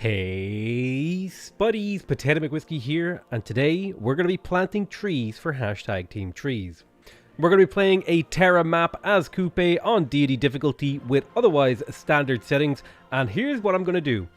Hey Spuddies, Potato McWhiskey here, and today we're going to be planting trees for hashtag Team Trees. We're going to be playing a Terra map as Coupe on deity difficulty with otherwise standard settings, and here's what I'm going to do.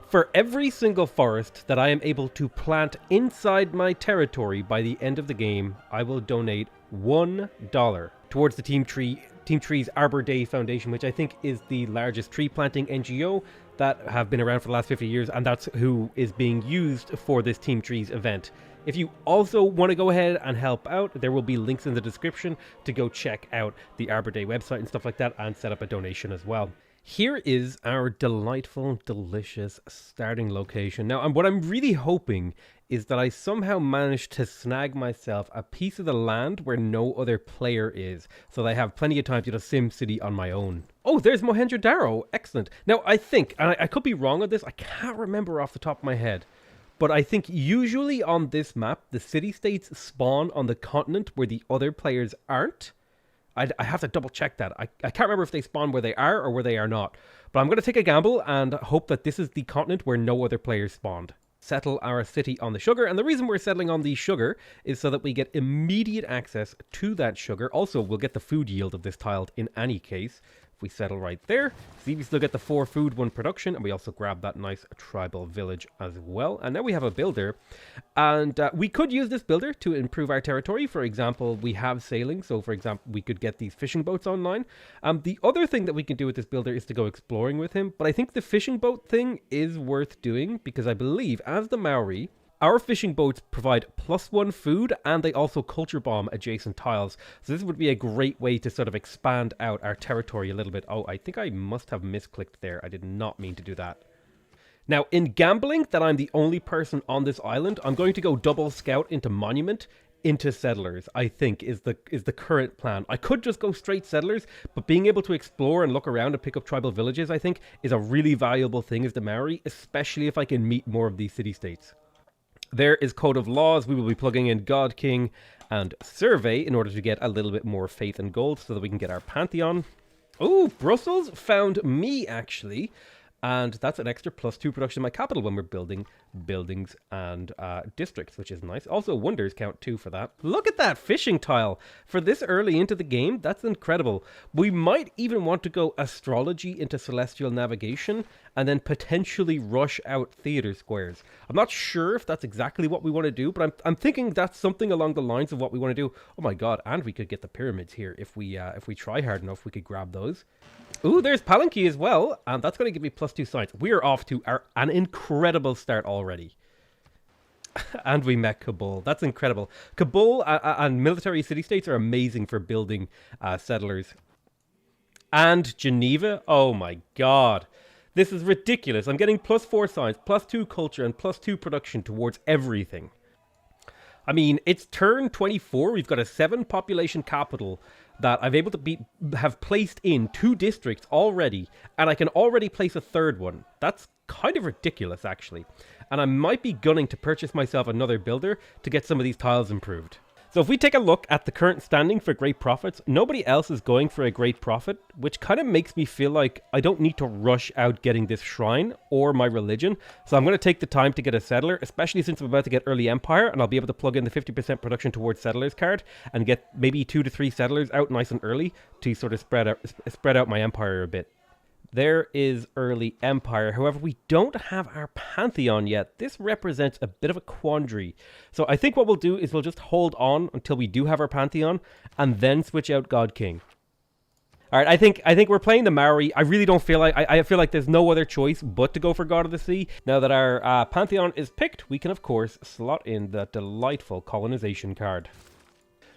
For every single forest that I am able to plant inside my territory by the end of the game, I will donate $1 towards the Team Trees Arbor Day Foundation, which I think is the largest tree planting NGO that have been around for the last 50 years, and that's who is being used for this Team Trees event. If you also want to go ahead and help out, there will be links in the description to go check out the Arbor Day website and stuff like that and set up a donation as well. Here is our delightful, delicious starting location. Now, what I'm really hoping is that I somehow managed to snag myself a piece of the land where no other player is, so that I have plenty of time to do SimCity on my own. Oh, there's Mohenjo-Daro. Excellent. Now, I think, and I could be wrong on this, I can't remember off the top of my head, but I think usually on this map, the city-states spawn on the continent where the other players aren't. I have to double check that. I can't remember if they spawn where they are or where they are not. But I'm going to take a gamble and hope that this is the continent where no other players spawned. Settle our city on the sugar. And the reason we're settling on the sugar is so that we get immediate access to that sugar. Also, we'll get the food yield of this tile in any case. If we settle right there, see, we still get the 4 food, 1 production, and we also grab that nice tribal village as well. And now we have a builder, and we could use this builder to improve our territory. For example, we have sailing, so for example, we could get these fishing boats online. The other thing that we can do with this builder is to go exploring with him, but I think the fishing boat thing is worth doing because I believe, as the Maori, our fishing boats provide +1 food, and they also culture bomb adjacent tiles. So this would be a great way to sort of expand out our territory a little bit. Oh, I think I must have misclicked there. I did not mean to do that. Now, in gambling that I'm the only person on this island, I'm going to go double scout into monument into settlers, I think, is the current plan. I could just go straight settlers, but being able to explore and look around and pick up tribal villages, I think, is a really valuable thing as the Maori, especially if I can meet more of these city-states. There is Code of Laws. We will be plugging in God King and Survey in order to get a little bit more faith and gold so that we can get our Pantheon. Oh, Brussels found me, actually. And that's an extra +2 production in my capital when we're building buildings and districts, which is nice. Also, wonders count 2 for that. Look at that fishing tile. For this early into the game, that's incredible. We might even want to go astrology into celestial navigation and then potentially rush out theater squares. I'm not sure if that's exactly what we want to do, but I'm thinking that's something along the lines of what we want to do. Oh my god, and we could get the pyramids here if we try hard enough. We could grab those. Ooh, there's Palanque as well, and that's going to give me +2 science. We are off to an incredible start already. And we met Kabul. That's incredible. Kabul and military city-states are amazing for building settlers. And Geneva, oh my god. This is ridiculous. I'm getting +4 science, +2 culture, and +2 production towards everything. I mean, it's turn 24. We've got a 7 population capital that I've able to have placed in 2 districts already, and I can already place a 3rd one. That's kind of ridiculous, actually. And I might be gunning to purchase myself another builder to get some of these tiles improved. So if we take a look at the current standing for great profits, nobody else is going for a great profit, which kind of makes me feel like I don't need to rush out getting this shrine or my religion. So I'm going to take the time to get a settler, especially since I'm about to get early empire, and I'll be able to plug in the 50% production towards settlers card and get maybe 2 to 3 settlers out nice and early to sort of spread out my empire a bit. There is early empire. However, we don't have our Pantheon yet. This represents a bit of a quandary. So I think what we'll do is we'll just hold on until we do have our Pantheon and then switch out God King. All right, I think we're playing the Maori. I really don't feel like I feel like there's no other choice but to go for God of the Sea. Now that our Pantheon is picked, we can of course slot in the delightful colonization card.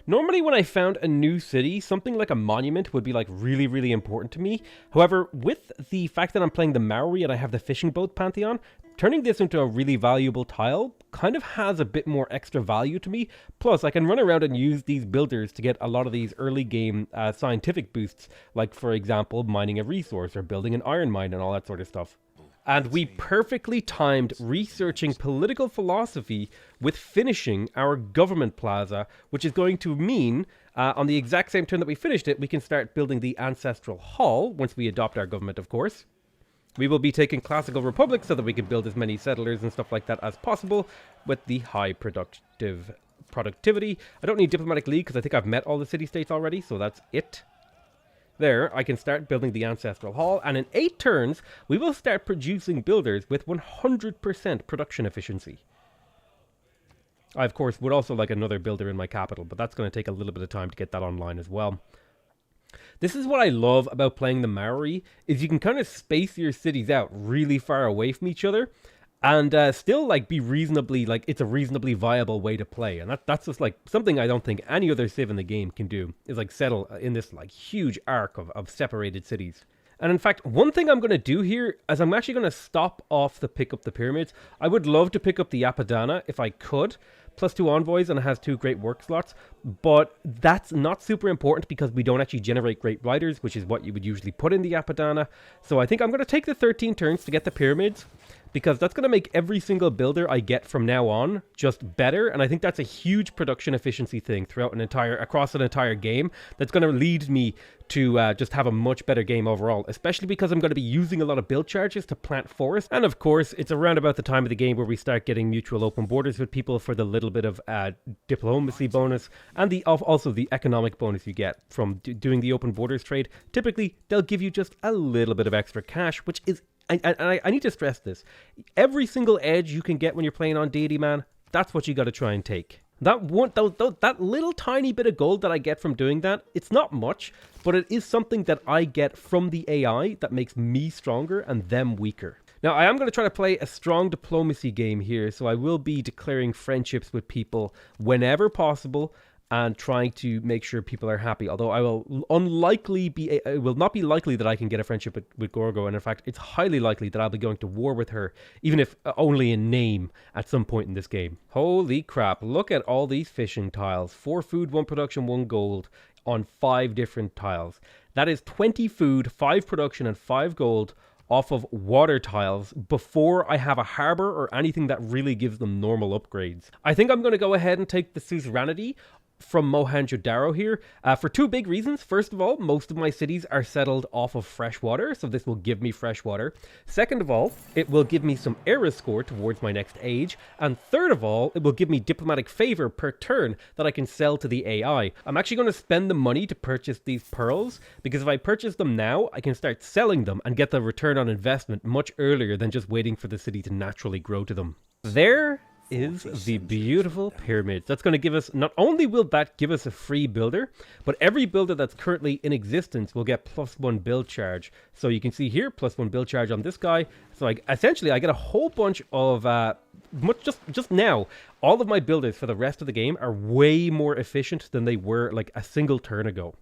Normally when I found a new city, something like a monument would be like really, really important to me. However, with the fact that I'm playing the Maori and I have the fishing boat Pantheon, turning this into a really valuable tile kind of has a bit more extra value to me. Plus, I can run around and use these builders to get a lot of these early game scientific boosts, like for example, mining a resource or building an iron mine and all that sort of stuff. And we perfectly timed researching political philosophy with finishing our government plaza, which is going to mean on the exact same turn that we finished it, we can start building the ancestral hall once we adopt our government, of course. We will be taking classical republic so that we can build as many settlers and stuff like that as possible with the high productivity. I don't need diplomatic league because I think I've met all the city-states already, so that's it. There, I can start building the ancestral hall, and in 8 turns, we will start producing builders with 100% production efficiency. I, of course, would also like another builder in my capital, but that's going to take a little bit of time to get that online as well. This is what I love about playing the Maori, is you can kind of space your cities out really far away from each other, and still like be reasonably, like it's a reasonably viable way to play. And that's just like something I don't think any other civ in the game can do, is like settle in this like huge arc of separated cities. And in fact, one thing I'm going to do here is I'm actually going to stop off the pick up the pyramids. I would love to pick up the Apadana if I could, +2 envoys, and it has 2 great work slots, but that's not super important because we don't actually generate great riders, which is what you would usually put in the Apadana. So I think I'm going to take the 13 turns to get the pyramids, because that's going to make every single builder I get from now on just better, and I think that's a huge production efficiency thing throughout across an entire game that's going to lead me to just have a much better game overall, especially because I'm going to be using a lot of build charges to plant forests. And of course, it's around about the time of the game where we start getting mutual open borders with people for the little bit of diplomacy bonus, and also the economic bonus you get from doing the open borders trade. Typically, they'll give you just a little bit of extra cash, which is, I need to stress this, every single edge you can get when you're playing on Deity Man, that's what you got to try and take. That little tiny bit of gold that I get from doing that, it's not much, but it is something that I get from the AI that makes me stronger and them weaker. Now, I am going to try to play a strong diplomacy game here, so I will be declaring friendships with people whenever possible and trying to make sure people are happy. Although it will not be likely that I can get a friendship with Gorgo, and in fact, it's highly likely that I'll be going to war with her, even if only in name, at some point in this game. Holy crap, look at all these fishing tiles. 4 food, 1 production, 1 gold on 5 different tiles. That is 20 food, 5 production, and 5 gold off of water tiles before I have a harbor or anything that really gives them normal upgrades. I think I'm going to go ahead and take the suzerainty from Mohenjo-Daro here for 2 big reasons. First of all, most of my cities are settled off of fresh water, so this will give me fresh water. Second of all, it will give me some era score towards my next age. And third of all, it will give me diplomatic favor per turn that I can sell to the AI. I'm actually going to spend the money to purchase these pearls, because if I purchase them now, I can start selling them and get the return on investment much earlier than just waiting for the city to naturally grow to them. There is the beautiful pyramids. That's going to give us, not only will that give us a free builder, but every builder that's currently in existence will get +1 build charge. So you can see here, +1 build charge on this guy. So essentially I get a whole bunch of just now, all of my builders for the rest of the game are way more efficient than they were like a single turn ago.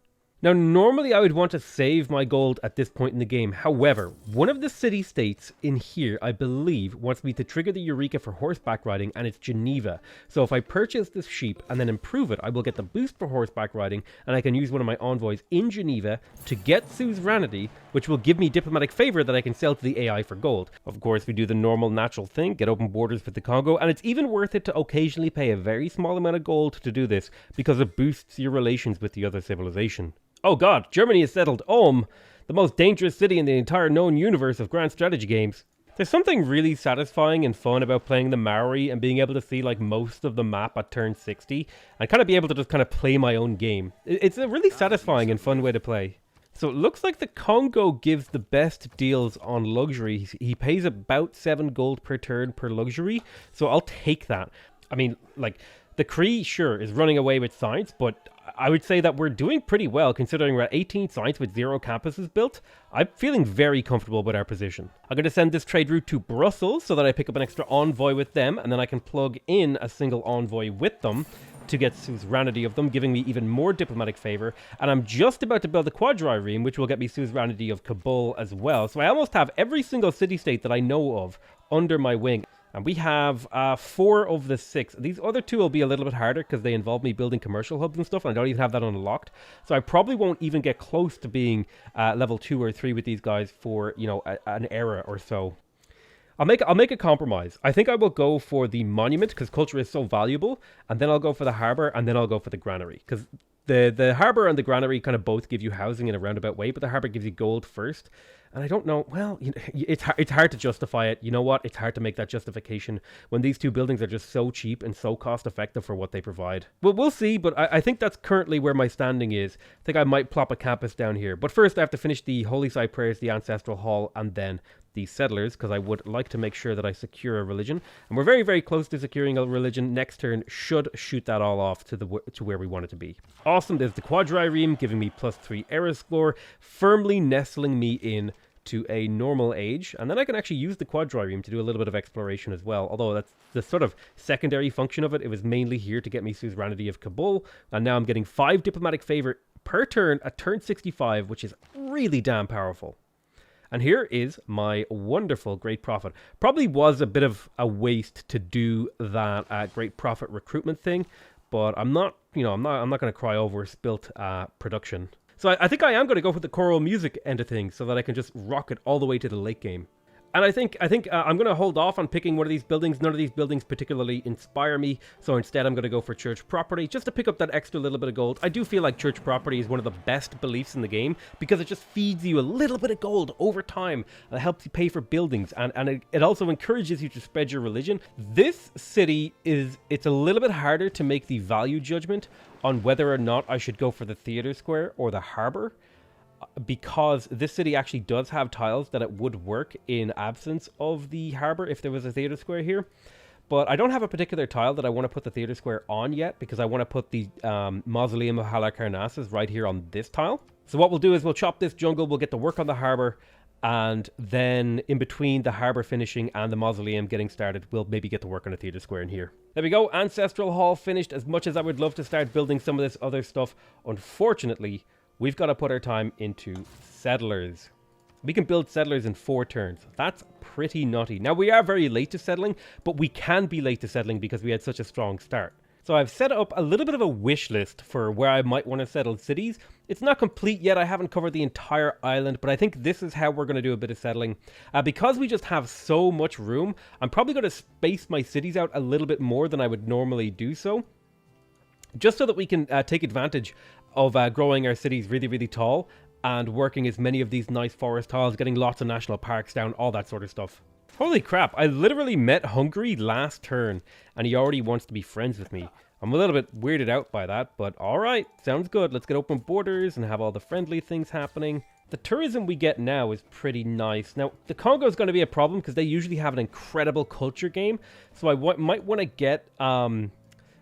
Now, normally I would want to save my gold at this point in the game. However, one of the city-states in here, I believe, wants me to trigger the Eureka for horseback riding, and it's Geneva. So if I purchase this sheep and then improve it, I will get the boost for horseback riding, and I can use one of my envoys in Geneva to get suzerainty, which will give me diplomatic favor that I can sell to the AI for gold. Of course, we do the normal natural thing, get open borders with the Congo, and it's even worth it to occasionally pay a very small amount of gold to do this, because it boosts your relations with the other civilization. Oh god, Germany has settled Ulm, the most dangerous city in the entire known universe of grand strategy games. There's something really satisfying and fun about playing the Maori and being able to see like most of the map at turn 60 and kind of be able to just kind of play my own game. It's a really satisfying and fun way to play. So it looks like the Congo gives the best deals on luxury. He pays about 7 gold per turn per luxury, so I'll take that. I mean, like, the Cree, sure, is running away with science, but I would say that we're doing pretty well considering we're at 18 science with 0 campuses built. I'm feeling very comfortable with our position. I'm going to send this trade route to Brussels so that I pick up an extra envoy with them, and then I can plug in a single envoy with them to get suzerainty of them, giving me even more diplomatic favor. And I'm just about to build a quadrireme, which will get me suzerainty of Kabul as well. So I almost have every single city-state that I know of under my wing. And we have 4 of the 6. These other 2 will be a little bit harder because they involve me building commercial hubs and stuff, and I don't even have that unlocked. So I probably won't even get close to being level 2 or 3 with these guys for, you know, an era or so. I'll make a compromise. I think I will go for the monument because culture is so valuable, and then I'll go for the harbor, and then I'll go for the granary, because the harbor and the granary kind of both give you housing in a roundabout way, but the harbor gives you gold first. And I don't know, well, it's hard to justify it. You know what? It's hard to make that justification when these two buildings are just so cheap and so cost effective for what they provide. Well, we'll see, but I think that's currently where my standing is. I think I might plop a campus down here. But first I have to finish the Holy Side Prayers, the Ancestral Hall, and then the Settlers, because I would like to make sure that I secure a religion. And we're very, very close to securing a religion. Next turn should shoot that all off to where we want it to be. Awesome, there's the Quadrireme, giving me +3 era score, firmly nestling me in to a normal age, and then I can actually use the Quadrireme to do a little bit of exploration as well, although that's the sort of secondary function of it. It was mainly here to get me Suzerainty of Kabul, and now I'm getting 5 diplomatic favor per turn at turn 65, which is really damn powerful. And here is my wonderful Great Prophet. Probably was a bit of a waste to do that Great Prophet recruitment thing, but I'm not going to cry over spilt production. So I think I am going to go for the choral music end of things so that I can just rock it all the way to the late game. And I think I'm going to hold off on picking one of these buildings. None of these buildings particularly inspire me, so instead I'm going to go for church property just to pick up that extra little bit of gold. I do feel like church property is one of the best beliefs in the game because it just feeds you a little bit of gold over time and it helps you pay for buildings, and it also encourages you to spread your religion. This city it's a little bit harder to make the value judgment on whether or not I should go for the theater square or the harbor, because this city actually does have tiles that it would work in absence of the harbor if there was a theater square here. But I don't have a particular tile that I want to put the theater square on yet, because I want to put the Mausoleum of Halicarnassus right here on this tile. So what we'll do is we'll chop this jungle, we'll get to work on the harbor, and then in between the harbor finishing and the mausoleum getting started, we'll maybe get to work on a theater square in here. There we go, Ancestral Hall finished. As much as I would love to start building some of this other stuff, unfortunately, we've got to put our time into Settlers. We can build Settlers in 4 turns. That's pretty nutty. Now, we are very late to settling, but we can be late to settling because we had such a strong start. So I've set up a little bit of a wish list for where I might want to settle cities. It's not complete yet. I haven't covered the entire island, but I think this is how we're going to do a bit of settling. Because we just have so much room, I'm probably going to space my cities out a little bit more than I would normally do so, just so that we can take advantage of growing our cities really, really tall and working as many of these nice forest tiles, getting lots of national parks down, all that sort of stuff. Holy crap, I literally met Hungary last turn, and he already wants to be friends with me. I'm a little bit weirded out by that, but alright, sounds good. Let's get open borders and have all the friendly things happening. The tourism we get now is pretty nice. Now, the Congo is going to be a problem because they usually have an incredible culture game, so I might want to get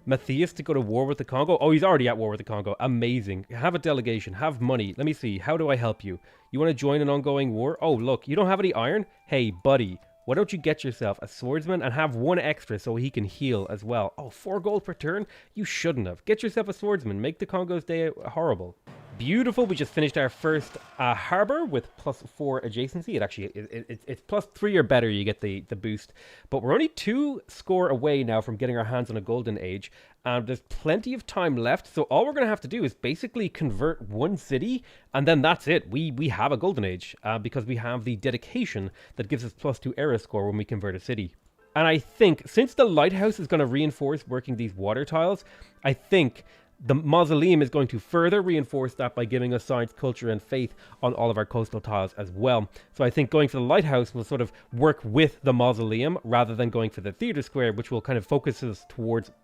Matthias to go to war with the Congo. Oh, he's already at war with the Congo. Amazing. Have a delegation. Have money. Let me see. How do I help you? You want to join an ongoing war? Oh, look. You don't have any iron? Hey, buddy. Why don't you get yourself a swordsman and have 1 extra so he can heal as well? Oh, 4 gold per turn? You shouldn't have. Get yourself a swordsman. Make the Congo's day horrible. Beautiful. We just finished our first harbor with +4 adjacency. It actually it's +3 or better. You get the boost, but we're only 2 score away now from getting our hands on a golden age, and there's plenty of time left. So all we're gonna have to do is basically convert 1 city, and then that's it. We have a golden age because we have the dedication that gives us +2 era score when we convert a city. And I think since the lighthouse is going to reinforce working these water tiles, I think the mausoleum is going to further reinforce that by giving us science, culture, and faith on all of our coastal tiles as well. So I think going for the lighthouse will sort of work with the mausoleum rather than going for the theater square, which will kind of focus us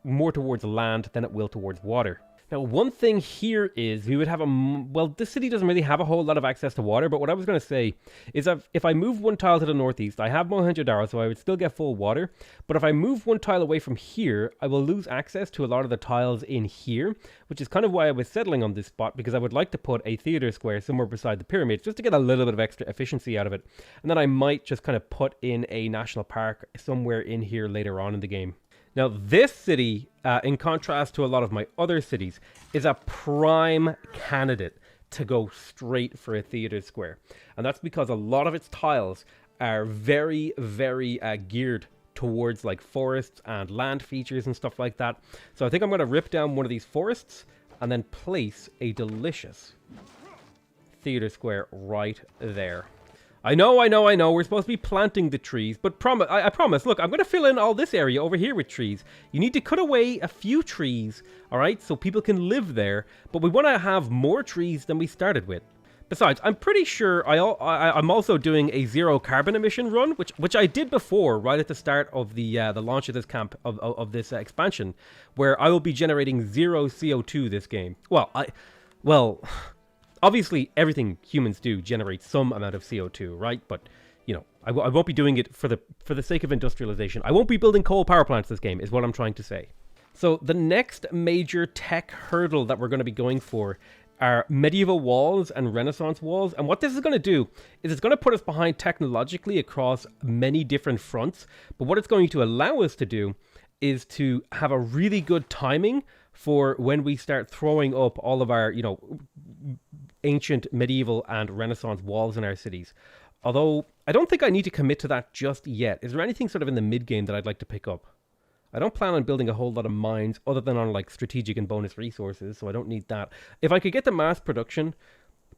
more towards land than it will towards water. Now, one thing here is we would have well, this city doesn't really have a whole lot of access to water, but what I was going to say is if I move 1 tile to the northeast, I have Mohenjo-Daro, so I would still get full water, but if I move 1 tile away from here, I will lose access to a lot of the tiles in here, which is kind of why I was settling on this spot, because I would like to put a theater square somewhere beside the pyramids, just to get a little bit of extra efficiency out of it, and then I might just kind of put in a national park somewhere in here later on in the game. Now, this city, in contrast to a lot of my other cities, is a prime candidate to go straight for a theater square. And that's because a lot of its tiles are very, very geared towards like forests and land features and stuff like that. So I think I'm going to rip down one of these forests and then place a delicious theater square right there. I know, we're supposed to be planting the trees, but I promise, look, I'm going to fill in all this area over here with trees. You need to cut away a few trees, alright, so people can live there, but we want to have more trees than we started with. Besides, I'm pretty sure I'm also doing a zero carbon emission run, which I did before, right at the start of the launch of this of this expansion, where I will be generating zero CO2 this game. Well, obviously everything humans do generates some amount of CO2, right? But you know, I won't be doing it for the sake of industrialization. I won't be building coal power plants this game, is what I'm trying to say. So the next major tech hurdle that we're going to be going for are medieval walls and Renaissance walls. And what this is going to do is it's going to put us behind technologically across many different fronts. But what it's going to allow us to do is to have a really good timing for when we start throwing up all of our, you know, ancient, medieval, and Renaissance walls in our cities. Although, I don't think I need to commit to that just yet. Is there anything sort of in the mid-game that I'd like to pick up? I don't plan on building a whole lot of mines other than on like strategic and bonus resources, so I don't need that. If I could get the mass production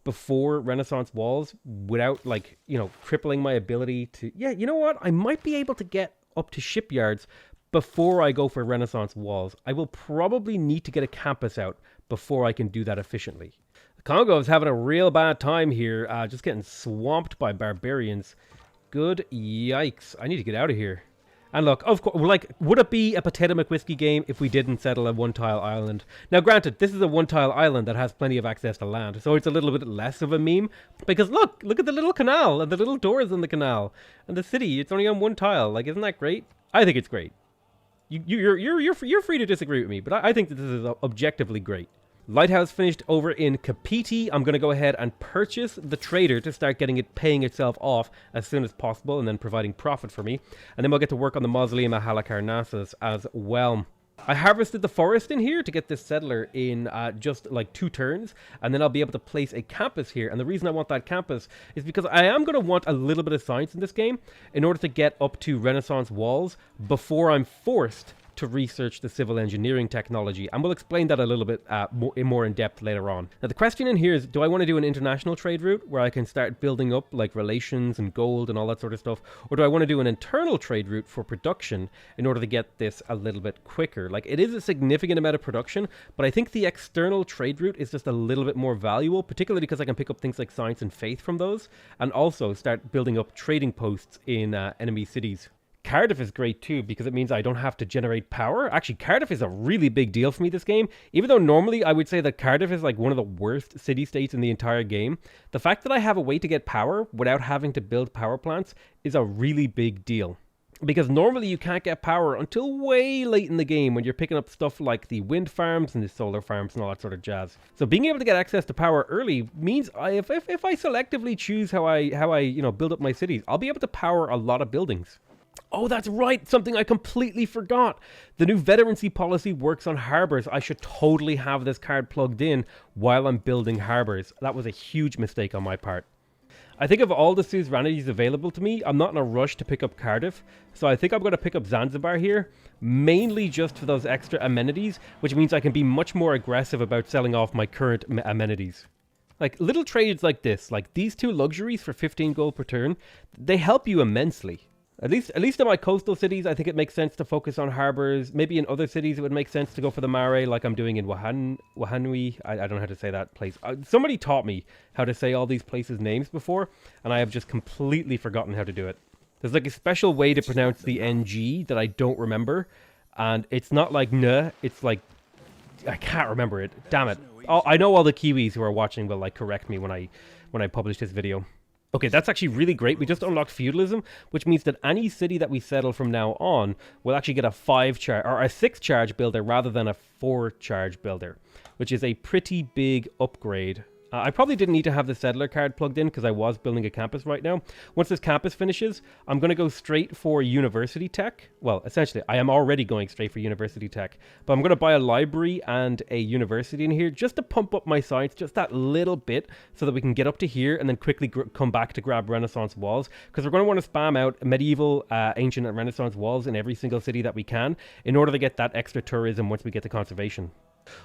before Renaissance walls without like, you know, crippling my ability to... Yeah, you know what? I might be able to get up to shipyards before I go for Renaissance walls. I will probably need to get a campus out before I can do that efficiently. The Congo is having a real bad time here, just getting swamped by barbarians. Good yikes. I need to get out of here. And look, of course, like, would it be a Potato McWhiskey game if we didn't settle a one-tile island? Now, granted, this is a one-tile island that has plenty of access to land, so it's a little bit less of a meme. Because look at the little canal and the little doors in the canal and the city. It's only on one tile. Like, isn't that great? I think it's great. You're free to disagree with me, but I think that this is objectively great. Lighthouse finished over in Kapiti. I'm going to go ahead and purchase the trader to start getting it paying itself off as soon as possible and then providing profit for me. And then we'll get to work on the mausoleum at Halicarnassus as well. I harvested the forest in here to get this settler in just like 2 turns, and then I'll be able to place a campus here. And the reason I want that campus is because I am going to want a little bit of science in this game in order to get up to Renaissance walls before I'm forced to research the civil engineering technology, and we'll explain that a little bit more in depth later on. Now the question in here is, do I want to do an international trade route where I can start building up like relations and gold and all that sort of stuff, or do I want to do an internal trade route for production in order to get this a little bit quicker? Like, it is a significant amount of production, but I think the external trade route is just a little bit more valuable, particularly because I can pick up things like science and faith from those, and also start building up trading posts in enemy cities. Cardiff is great too because it means I don't have to generate power. Actually, Cardiff is a really big deal for me this game. Even though normally I would say that Cardiff is like one of the worst city-states in the entire game, the fact that I have a way to get power without having to build power plants is a really big deal. Because normally you can't get power until way late in the game when you're picking up stuff like the wind farms and the solar farms and all that sort of jazz. So being able to get access to power early means if I selectively choose how I build up my cities, I'll be able to power a lot of buildings. Oh, that's right. Something I completely forgot. The new veterancy policy works on harbors. I should totally have this card plugged in while I'm building harbors. That was a huge mistake on my part. I think of all the suzerainities available to me, I'm not in a rush to pick up Cardiff. So I think I'm going to pick up Zanzibar here, mainly just for those extra amenities, which means I can be much more aggressive about selling off my current amenities. Like little trades like this, like these 2 luxuries for 15 gold per turn, they help you immensely. At least in my coastal cities, I think it makes sense to focus on harbors. Maybe in other cities, it would make sense to go for the mare, like I'm doing in Wahanui. I don't know how to say that place. Somebody taught me how to say all these places' names before, and I have just completely forgotten how to do it. There's like a special way to pronounce the NG that I don't remember, and it's not like N, it's like... I can't remember it. Damn it. I know all the Kiwis who are watching will like correct me when I publish this video. Okay, that's actually really great. We just unlocked feudalism, which means that any city that we settle from now on will actually get a 5-charge or a 6-charge builder rather than a 4-charge builder, which is a pretty big upgrade. I probably didn't need to have the settler card plugged in because I was building a campus right now. Once this campus finishes, I'm going to go straight for university tech. Well, essentially, I am already going straight for university tech. But I'm going to buy a library and a university in here just to pump up my science just that little bit so that we can get up to here and then quickly come back to grab Renaissance walls. Because we're going to want to spam out medieval, ancient, and Renaissance walls in every single city that we can in order to get that extra tourism once we get to conservation.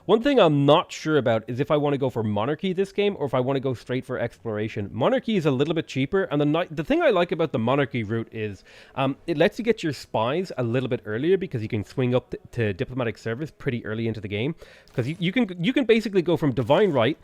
One thing I'm not sure about is if I want to go for monarchy this game or if I want to go straight for exploration. Monarchy is a little bit cheaper, and the thing I like about the monarchy route is it lets you get your spies a little bit earlier because you can swing up to diplomatic service pretty early into the game. Because you can basically go from divine right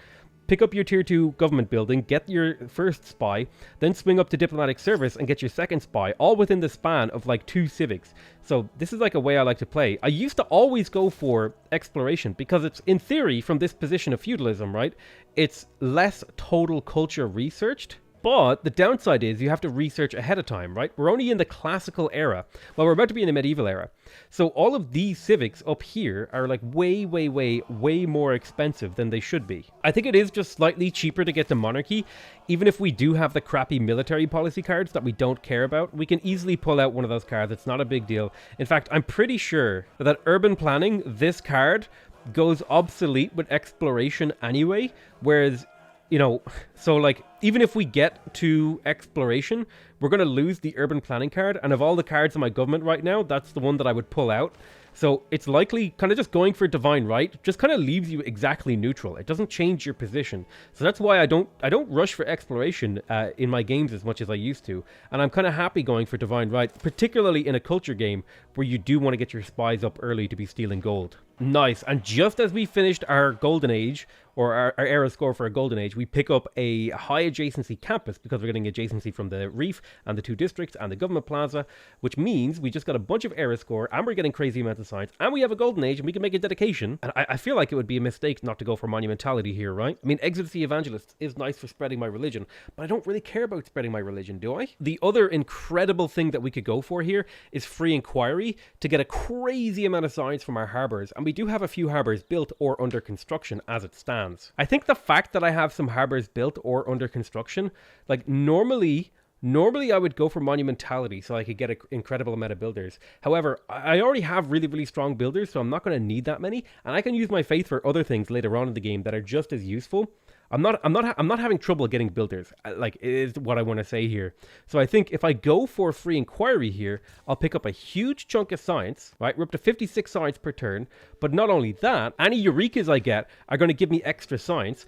pick up your tier 2 government building, get your first spy, then swing up to diplomatic service and get your second spy, all within the span of like 2 civics. So this is like a way I like to play. I used to always go for exploration because it's, in theory, from this position of feudalism, right? It's less total culture researched. But the downside is you have to research ahead of time, right? We're only in the classical era. Well, we're about to be in the medieval era. So all of these civics up here are like way more expensive than they should be. I think it is just slightly cheaper to get to monarchy. Even if we do have the crappy military policy cards that we don't care about, we can easily pull out one of those cards. It's not a big deal. In fact, I'm pretty sure that urban planning, this card, goes obsolete with exploration anyway, whereas, you know, so like, even if we get to exploration, we're going to lose the urban planning card. And of all the cards in my government right now, that's the one that I would pull out. So it's likely kind of just going for divine right just kind of leaves you exactly neutral. It doesn't change your position. So that's why I don't rush for exploration in my games as much as I used to. And I'm kind of happy going for divine right, particularly in a culture game where you do want to get your spies up early to be stealing gold. Nice. And just as we finished our golden age, or our era score for a golden age, we pick up a high adjacency campus because we're getting adjacency from the reef and the 2 districts and the government plaza, which means we just got a bunch of era score and we're getting crazy amounts of science and we have a golden age and we can make a dedication. And I feel like it would be a mistake not to go for monumentality here, right? I mean, Exit the Evangelist is nice for spreading my religion, but I don't really care about spreading my religion, do I? The other incredible thing that we could go for here is free inquiry to get a crazy amount of science from our harbors, and we do have a few harbors built or under construction as it stands. I think the fact that I have some harbors built or under construction, like normally I would go for monumentality so I could get an incredible amount of builders. However, I already have really strong builders, so I'm not going to need that many, and I can use my faith for other things later on in the game that are just as useful. I'm not having trouble getting builders, like, is what I want to say here. So I think if I go for free inquiry here, I'll pick up a huge chunk of science, right? We're up to 56 science per turn. But not only that, any eurekas I get are going to give me extra science.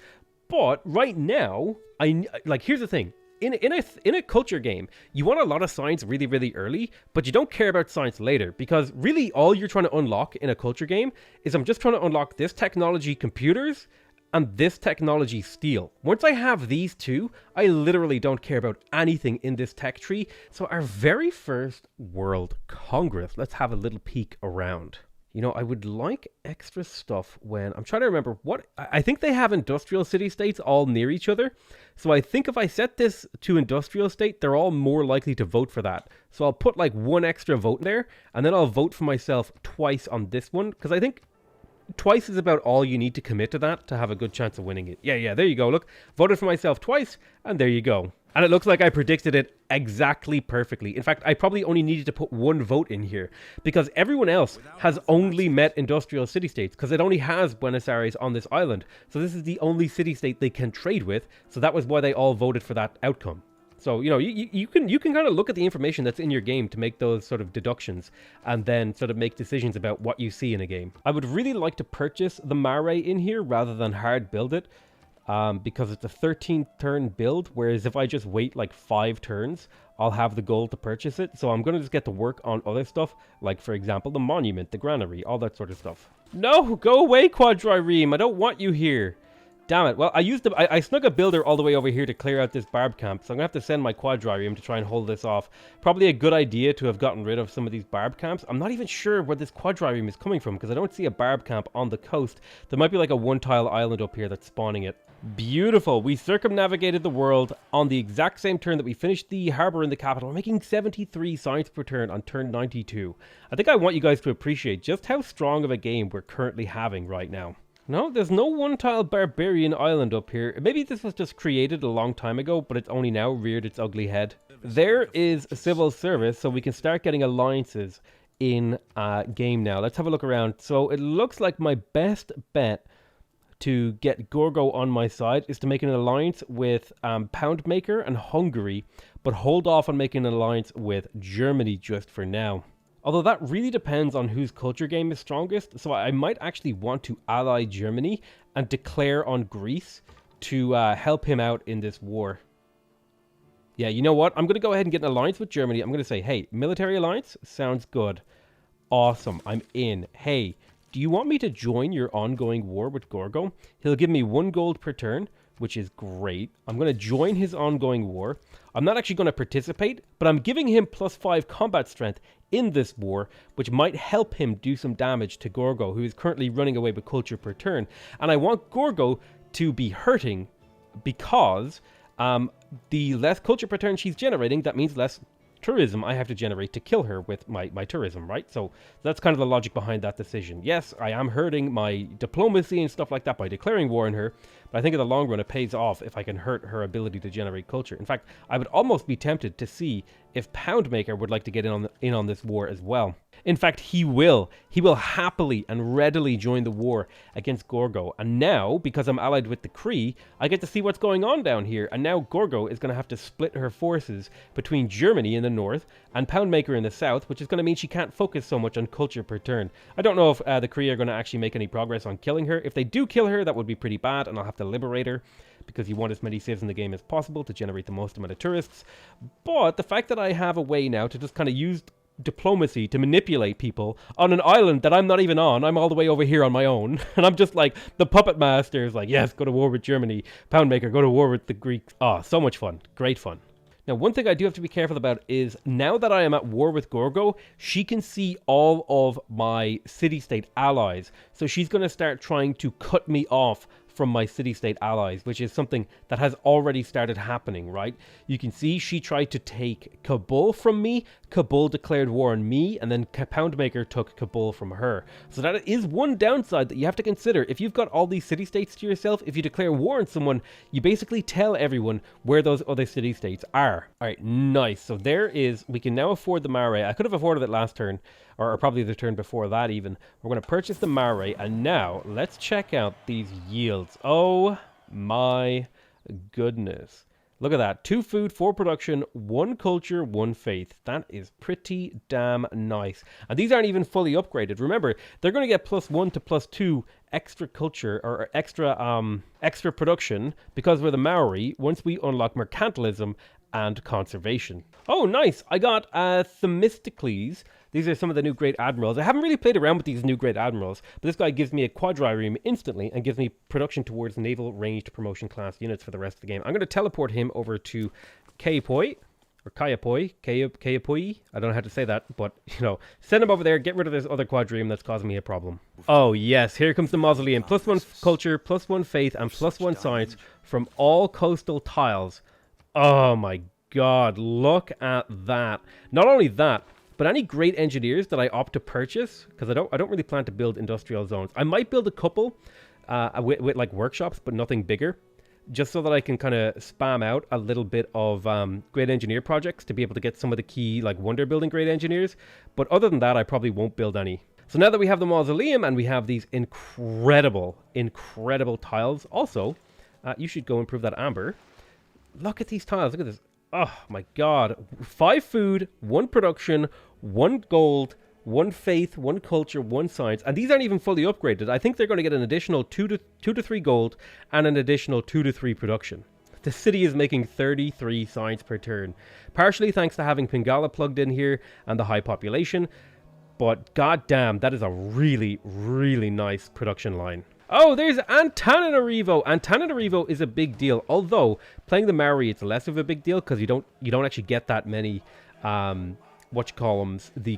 But right now, here's the thing. In a culture game, you want a lot of science really early, but you don't care about science later, because really all you're trying to unlock in a culture game is I'm just trying to unlock this technology computers and this technology steel. Once I have these two, I literally don't care about anything in this tech tree. So our very first World Congress, let's have a little peek around. You know, I would like extra stuff when, I'm trying to remember what, I think they have industrial city-states all near each other. So I think if I set this to industrial state, they're all more likely to vote for that. So I'll put like 1 extra vote there, and then I'll vote for myself twice on this one, because I think twice is about all you need to commit to that to have a good chance of winning it. Yeah, there you go. Look, voted for myself twice, and there you go. And it looks like I predicted it exactly perfectly. In fact, I probably only needed to put 1 vote in here, because everyone else has only met industrial city-states, because it only has Buenos Aires on this island. So this is the only city-state they can trade with, so that was why they all voted for that outcome. So, you know, you can kind of look at the information that's in your game to make those sort of deductions and then sort of make decisions about what you see in a game. I would really like to purchase the Mare in here rather than hard build it, because it's a 13th turn build, whereas if I just wait like 5 turns, I'll have the gold to purchase it. So I'm going to just get to work on other stuff, like, for example, the monument, the granary, all that sort of stuff. No, go away, Quadrireme. I don't want you here. Damn it. Well, I snuck a builder all the way over here to clear out this barb camp, so I'm going to have to send my Quadrireme to try and hold this off. Probably a good idea to have gotten rid of some of these barb camps. I'm not even sure where this Quadrireme is coming from, because I don't see a barb camp on the coast. There might be like a 1-tile island up here that's spawning it. Beautiful. We circumnavigated the world on the exact same turn that we finished the harbor in the capital. We're making 73 science per turn on turn 92. I think I want you guys to appreciate just how strong of a game we're currently having right now. No, there's no 1-tile barbarian island up here. Maybe this was just created a long time ago, but it's only now reared its ugly head. There is civil service, so we can start getting alliances in game now. Let's have a look around. So it looks like my best bet to get Gorgo on my side is to make an alliance with Poundmaker and Hungary, but hold off on making an alliance with Germany just for now. Although that really depends on whose culture game is strongest, so I might actually want to ally Germany and declare on Greece to help him out in this war. Yeah, you know what? I'm going to go ahead and get an alliance with Germany. I'm going to say, hey, military alliance sounds good. Awesome, I'm in. Hey, do you want me to join your ongoing war with Gorgo? He'll give me 1 gold per turn. which is great. I'm going to join his ongoing war. I'm not actually going to participate, but I'm giving him +5 combat strength in this war, which might help him do some damage to Gorgo, who is currently running away with culture per turn. And I want Gorgo to be hurting because the less culture per turn she's generating, that means less tourism I have to generate to kill her with my tourism, right? So that's kind of the logic behind that decision. Yes, I am hurting my diplomacy and stuff like that by declaring war on her, but I think in the long run it pays off if I can hurt her ability to generate culture. In fact, I would almost be tempted to see if Poundmaker would like to get in on this war as well. In fact, he will. He will happily and readily join the war against Gorgo. And now, because I'm allied with the Kree, I get to see what's going on down here. And now Gorgo is going to have to split her forces between Germany in the north and Poundmaker in the south, which is going to mean she can't focus so much on culture per turn. I don't know if the Kree are going to actually make any progress on killing her. If they do kill her, that would be pretty bad, and I'll have to liberate her, because you want as many civs in the game as possible to generate the most amount of tourists. But the fact that I have a way now to just kind of use diplomacy to manipulate people on an island that I'm not even on. I'm all the way over here on my own, and I'm just like the puppet master is like, yes, go to war with Germany. Poundmaker, go to war with the Greeks. So much fun. Great fun. Now, one thing I do have to be careful about is now that I am at war with Gorgo, she can see all of my city-state allies. So she's going to start trying to cut me off from my city-state allies, which is something that has already started happening, right? You can see she tried to take Kabul from me, Kabul declared war on me, and then Poundmaker took Kabul from her. So that is one downside that you have to consider. If you've got all these city-states to yourself, if you declare war on someone, you basically tell everyone where those other city-states are. Alright, nice. So there is, we can now afford the Mare. I could have afforded it last turn, or probably the turn before that even. We're going to purchase the Mare, and now let's check out these yields. Oh my goodness. Look at that. 2 food, 4 production, 1 culture, 1 faith. That is pretty damn nice. And these aren't even fully upgraded. Remember, they're going to get +1 to +2 extra culture, or extra production, because we're the Maori, once we unlock mercantilism and conservation. Oh, nice. I got Themistocles. These are some of the new Great Admirals. I haven't really played around with these new Great Admirals, but this guy gives me a quadrireme instantly and gives me production towards naval ranged promotion class units for the rest of the game. I'm going to teleport him over to Kayapoi, or Kayapoi. I don't know how to say that, but, you know, send him over there, get rid of this other quadrireme that's causing me a problem. Oh, yes, here comes the mausoleum. +1 culture, +1 faith, and +1 science from all coastal tiles. Oh my god, look at that. Not only that, but any great engineers that I opt to purchase, because I don't really plan to build industrial zones. I might build a couple with like workshops, but nothing bigger, just so that I can kind of spam out a little bit of great engineer projects to be able to get some of the key like wonder building great engineers. But other than that, I probably won't build any. So now that we have the mausoleum and we have these incredible tiles, also, you should go improve that amber. Look at these tiles. Look at this. Oh my god. 5 food, 1 production, 1 gold, 1 faith, 1 culture, 1 science. And these aren't even fully upgraded. I think they're going to get an additional 2 to 3 gold and an additional 2 to 3 production. The city is making 33 science per turn. Partially thanks to having Pingala plugged in here and the high population. But goddamn, that is a really, really nice production line. Oh, there's Antananarivo. Antananarivo is a big deal, although playing the Maori, it's less of a big deal because you don't actually get that many the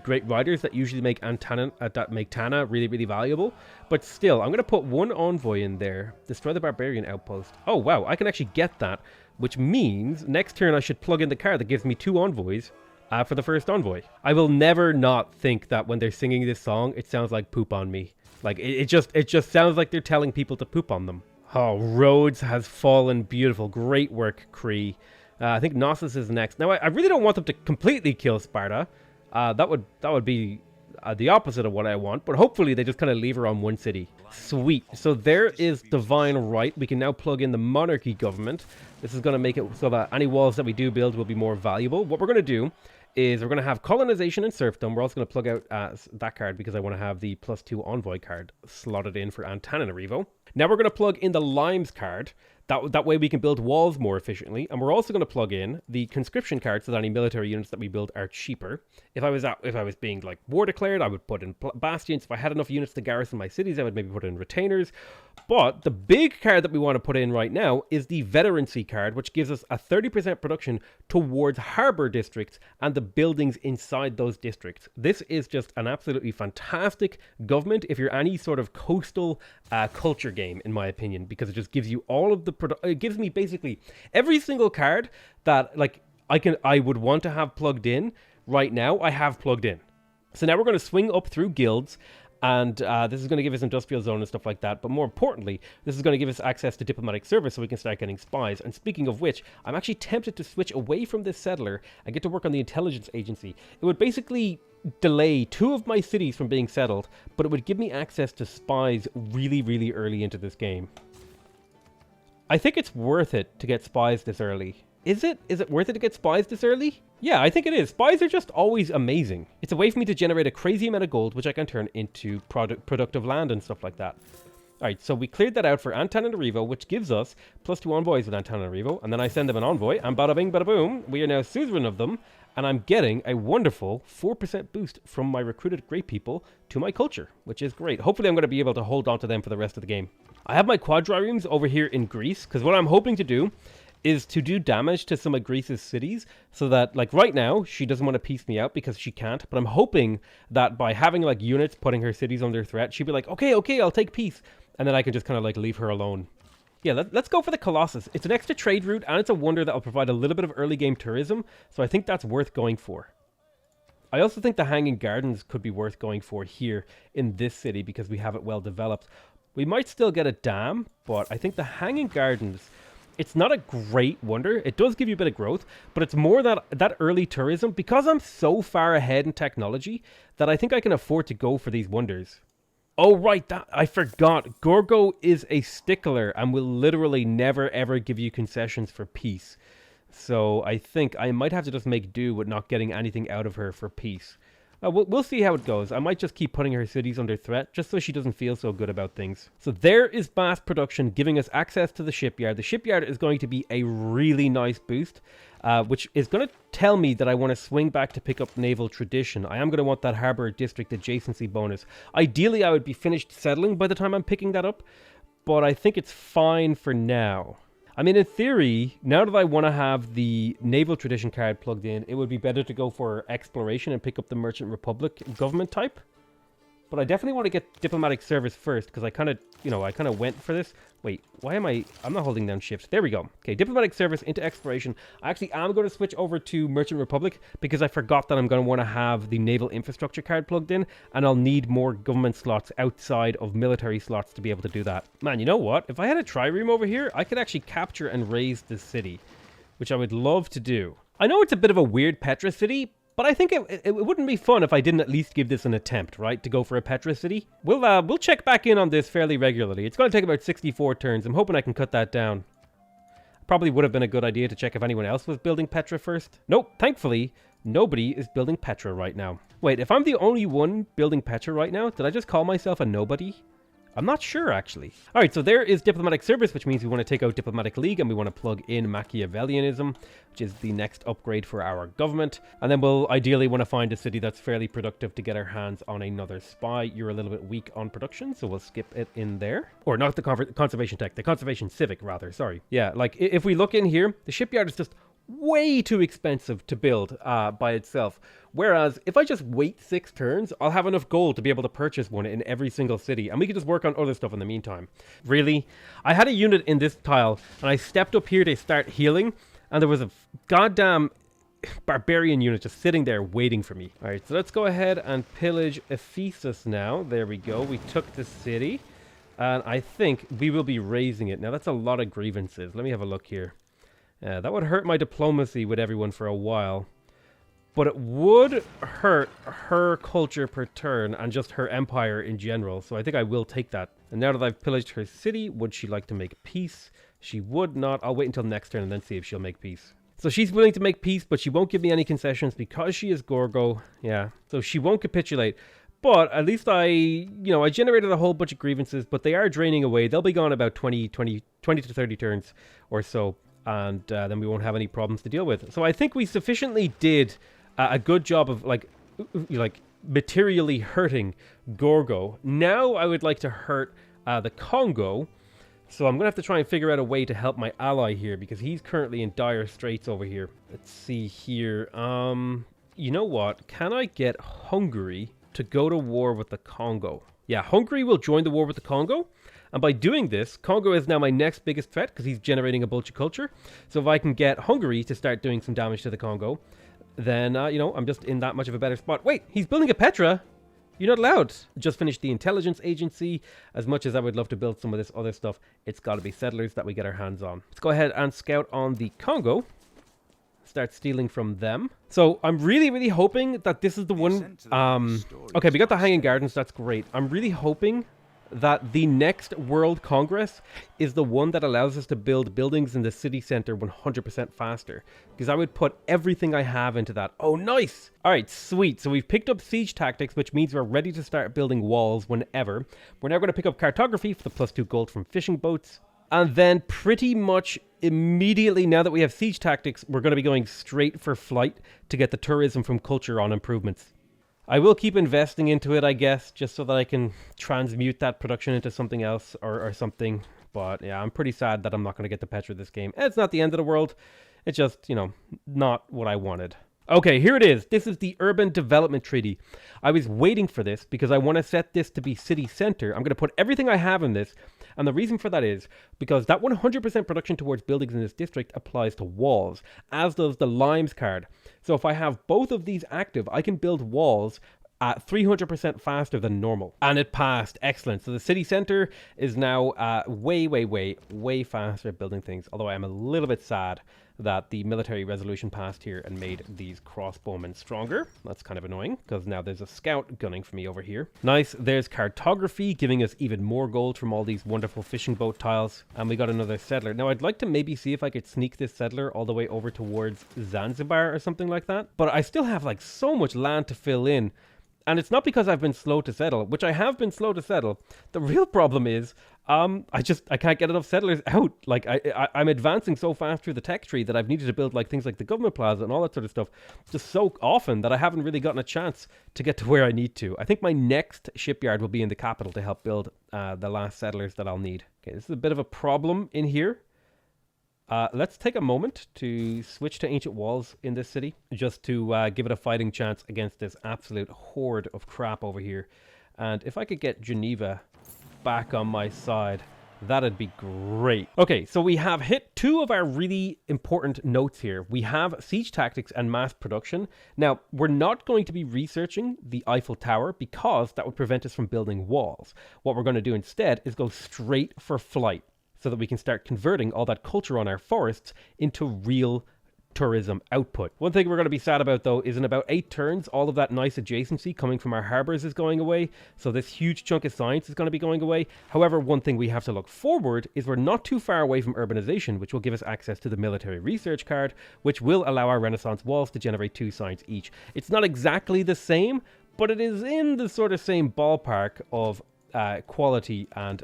great riders that usually make Tana really, really valuable. But still, I'm going to put 1 envoy in there. Destroy the barbarian outpost. Oh wow, I can actually get that, which means next turn I should plug in the card that gives me 2 envoys for the first envoy. I will never not think that when they're singing this song, it sounds like poop on me. Like, it just sounds like they're telling people to poop on them. Oh, Rhodes has fallen. Beautiful. Great work, Kree. I think Knossos is next. Now, I really don't want them to completely kill Sparta. That would be the opposite of what I want. But hopefully they just kind of leave her on 1 city. Sweet. So there is Divine Right. We can now plug in the monarchy government. This is going to make it so that any walls that we do build will be more valuable. What we're going to do is we're going to have colonization and serfdom. We're also going to plug out that card because I want to have the +2 envoy card slotted in for Antananarivo. Now we're going to plug in the limes card That way we can build walls more efficiently, and we're also going to plug in the conscription card so that any military units that we build are cheaper. If I was being like war declared, I would put in bastions. If I had enough units to garrison my cities, I would maybe put in retainers. But the big card that we want to put in right now is the veterancy card, which gives us a 30% production towards harbour districts and the buildings inside those districts. This is just an absolutely fantastic government if you're any sort of coastal culture game, in my opinion, because it just gives you all of the it gives me basically every single card that like I would want to have plugged in right now. I have plugged in. So now we're going to swing up through guilds, and this is going to give us industrial zone and stuff like that. But more importantly, this is going to give us access to diplomatic service so we can start getting spies. And speaking of which, I'm actually tempted to switch away from this settler and get to work on the intelligence agency. It would basically delay 2 of my cities from being settled, but it would give me access to spies really, really early into this game. I think it's worth it to get spies this early. Is it? Is it worth it to get spies this early? Yeah, I think it is. Spies are just always amazing. It's a way for me to generate a crazy amount of gold, which I can turn into productive land and stuff like that. Alright, so we cleared that out for Antananarivo, which gives us +2 envoys with Antananarivo, and then I send them an envoy, and bada bing, bada boom, we are now suzerain of them, and I'm getting a wonderful 4% boost from my recruited great people to my culture, which is great. Hopefully I'm going to be able to hold on to them for the rest of the game. I have my quadriremes over here in Greece, because what I'm hoping to do is to do damage to some of Greece's cities, so that, like, right now, she doesn't want to piece me out because she can't, but I'm hoping that by having, like, units putting her cities under threat, she'll be like, okay, I'll take peace, and then I can just kind of, like, leave her alone. Yeah, let's go for the Colossus. It's an extra trade route, and it's a wonder that will provide a little bit of early game tourism, so I think that's worth going for. I also think the Hanging Gardens could be worth going for here in this city because we have it well developed. We might still get a dam, but I think the Hanging Gardens, it's not a great wonder. It does give you a bit of growth, but it's more that early tourism, because I'm so far ahead in technology that I think I can afford to go for these wonders. Oh, right, I forgot. Gorgo is a stickler and will literally never ever give you concessions for peace. So I think I might have to just make do with not getting anything out of her for peace. We'll see how it goes. I might just keep putting her cities under threat just so she doesn't feel so good about things. So there is mass production giving us access to the shipyard. The shipyard is going to be a really nice boost, which is going to tell me that I want to swing back to pick up naval tradition. I am going to want that harbour district adjacency bonus. Ideally, I would be finished settling by the time I'm picking that up, but I think it's fine for now. I mean, in theory, now that I want to have the naval tradition card plugged in, it would be better to go for exploration and pick up the Merchant Republic government type. But I definitely want to get diplomatic service first, because I kind of went for this. Wait, why am I'm not holding down shift. There we go. Okay, diplomatic service into exploration. I actually am going to switch over to Merchant Republic, because I forgot that I'm going to want to have the naval infrastructure card plugged in, and I'll need more government slots outside of military slots to be able to do that. Man, you know what? If I had a trireme over here, I could actually capture and raise this city, which I would love to do. I know it's a bit of a weird Petra city, but I think it wouldn't be fun if I didn't at least give this an attempt, right? To go for a Petra city. We'll check back in on this fairly regularly. It's going to take about 64 turns. I'm hoping I can cut that down. Probably would have been a good idea to check if anyone else was building Petra first. Nope, thankfully, nobody is building Petra right now. Wait, if I'm the only one building Petra right now, did I just call myself a nobody? I'm not sure, actually. All right, so there is diplomatic service, which means we want to take out diplomatic league and we want to plug in Machiavellianism, which is the next upgrade for our government. And then we'll ideally want to find a city that's fairly productive to get our hands on another spy. You're a little bit weak on production, so we'll skip it in there. Or not the conservation tech, the conservation civic, rather. Sorry. Yeah, like if we look in here, the shipyard is just way too expensive to build by itself. Whereas if I just wait 6 turns, I'll have enough gold to be able to purchase one in every single city, and we can just work on other stuff in the meantime. Really? I had a unit in this tile, and I stepped up here to start healing, and there was a goddamn barbarian unit just sitting there waiting for me. Alright, so let's go ahead and pillage Ephesus now. There we go. We took the city, and I think we will be raising it. Now, that's a lot of grievances. Let me have a look here. That would hurt my diplomacy with everyone for a while. But it would hurt her culture per turn and just her empire in general. So I think I will take that. And now that I've pillaged her city, would she like to make peace? She would not. I'll wait until next turn and then see if she'll make peace. So she's willing to make peace, but she won't give me any concessions because she is Gorgo. Yeah, so she won't capitulate. But at least I generated a whole bunch of grievances, but they are draining away. They'll be gone about 20 to 30 turns or so, and then we won't have any problems to deal with. So I think we sufficiently did a good job of like materially hurting Gorgo. Now I would like to hurt the Congo. So I'm going to have to try and figure out a way to help my ally here, because he's currently in dire straits over here. Let's see here. You know what? Can I get Hungary to go to war with the Congo? Yeah, Hungary will join the war with the Congo. And by doing this, Congo is now my next biggest threat because he's generating a bunch of culture. So if I can get Hungary to start doing some damage to the Congo, then, I'm just in that much of a better spot. Wait, he's building a Petra? You're not allowed. Just finished the intelligence agency. As much as I would love to build some of this other stuff, it's got to be settlers that we get our hands on. Let's go ahead and scout on the Congo. Start stealing from them. So I'm really, really hoping that this is the one. Okay, we got the Hanging Gardens. That's great. I'm really hoping that the next World Congress is the one that allows us to build buildings in the city center 100% faster, because I would put everything I have into that. Oh, nice. All right, sweet. So we've picked up siege tactics, which means we're ready to start building walls whenever. We're now going to pick up cartography for the +2 gold from fishing boats. And then pretty much immediately, now that we have siege tactics, we're going to be going straight for flight to get the tourism from culture on improvements. I will keep investing into it, I guess, just so that I can transmute that production into something else or something. But yeah, I'm pretty sad that I'm not going to get the Petra this game. It's not the end of the world. It's just, not what I wanted. Okay, here it is. This is the Urban Development Treaty. I was waiting for this because I want to set this to be city center. I'm going to put everything I have in this. And the reason for that is because that 100% production towards buildings in this district applies to walls, as does the limes card. So if I have both of these active, I can build walls at 300% faster than normal. And it passed. Excellent. So the city center is now way faster at building things. Although I am a little bit sad that the military resolution passed here and made these crossbowmen stronger. That's kind of annoying, because now there's a scout gunning for me over here. Nice. There's cartography, giving us even more gold from all these wonderful fishing boat tiles. And we got another settler. Now, I'd like to maybe see if I could sneak this settler all the way over towards Zanzibar or something like that. But I still have like so much land to fill in. And it's not because I've been slow to settle, which I have been slow to settle. The real problem is, I can't get enough settlers out. Like, I'm advancing so fast through the tech tree that I've needed to build like things like the government plaza and all that sort of stuff just so often that I haven't really gotten a chance to get to where I need to. I think my next shipyard will be in the capital to help build the last settlers that I'll need. Okay, this is a bit of a problem in here. Let's take a moment to switch to ancient walls in this city, just to give it a fighting chance against this absolute horde of crap over here. And if I could get Geneva back on my side, that'd be great. Okay, so we have hit two of our really important notes here. We have siege tactics and mass production. Now, we're not going to be researching the Eiffel Tower because that would prevent us from building walls. What we're going to do instead is go straight for flight, so that we can start converting all that culture on our forests into real tourism output. One thing we're going to be sad about, though, is in about 8 turns, all of that nice adjacency coming from our harbors is going away. So this huge chunk of science is going to be going away. However, one thing we have to look forward is we're not too far away from urbanization, which will give us access to the military research card, which will allow our Renaissance walls to generate 2 science each. It's not exactly the same, but it is in the sort of same ballpark of quality and,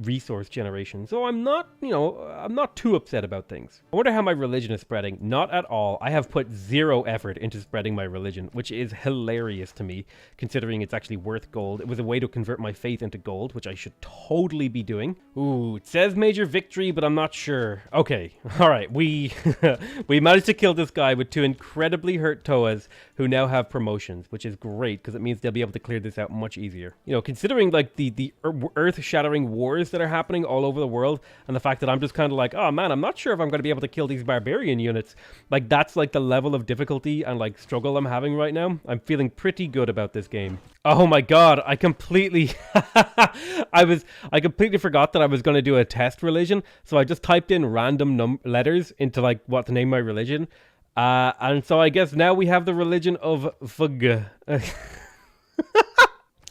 resource generation. So I'm not too upset about things. I wonder how my religion is spreading. Not at all. I have put 0 effort into spreading my religion, which is hilarious to me, considering it's actually worth gold. It was a way to convert my faith into gold, which I should totally be doing. Ooh, it says major victory, but I'm not sure. Okay, all right. We managed to kill this guy with 2 incredibly hurt Toas who now have promotions, which is great because it means they'll be able to clear this out much easier. Considering like the earth-shattering wars that are happening all over the world, and the fact that I'm just kind of like, oh man, I'm not sure if I'm going to be able to kill these barbarian units. Like, that's like the level of difficulty and like struggle I'm having right now. I'm feeling pretty good about this game. Oh my god, I completely I completely forgot that I was going to do a test religion, so I just typed in random letters into like what to name my religion, and so I guess now we have the religion of Fug.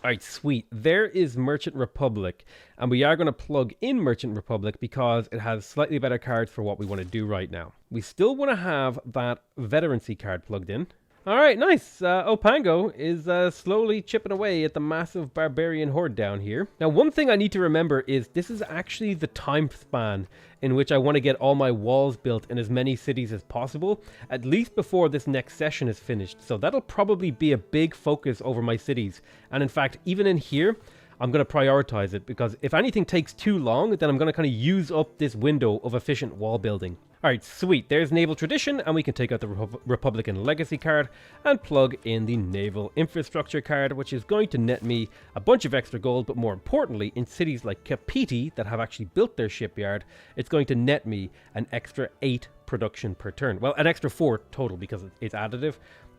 Alright, sweet. There is Merchant Republic, and we are going to plug in Merchant Republic because it has slightly better cards for what we want to do right now. We still want to have that veterancy card plugged in. Alright, nice. Opango is slowly chipping away at the massive barbarian horde down here. Now, one thing I need to remember is this is actually the time span in which I want to get all my walls built in as many cities as possible, at least before this next session is finished. So that'll probably be a big focus over my cities. And in fact, even in here, I'm going to prioritize it, because if anything takes too long, then I'm going to kind of use up this window of efficient wall building. Alright, sweet. There's Naval Tradition, and we can take out the Republican Legacy card and plug in the Naval Infrastructure card, which is going to net me a bunch of extra gold, but more importantly, in cities like Kapiti that have actually built their shipyard, it's going to net me an extra 8 production per turn. Well, an extra 4 total, because it's additive.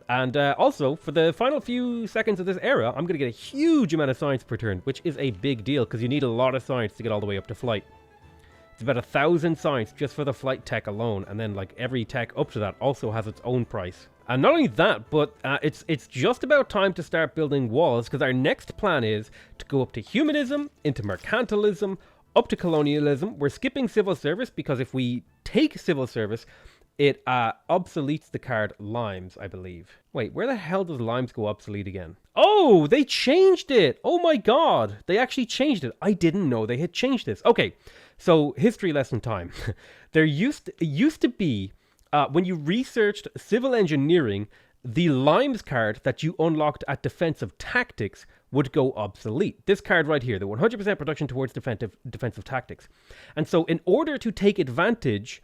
And also, for the final few seconds of this era, I'm going to get a huge amount of science per turn, which is a big deal, because you need a lot of science to get all the way up to flight. It's about 1,000 science just for the flight tech alone, and then like every tech up to that also has its own price. And not only that, but it's just about time to start building walls, because our next plan is to go up to humanism, into mercantilism, up to colonialism. We're skipping civil service, because if we take civil service, it obsoletes the card Limes, I believe. Wait, where the hell does Limes go obsolete again? Oh, they changed it! Oh my god! They actually changed it. I didn't know they had changed this. Okay, so history lesson time. There used to be, when you researched civil engineering, the Limes card that you unlocked at defensive tactics would go obsolete. This card right here, the 100% production towards defensive tactics. And so in order to take advantage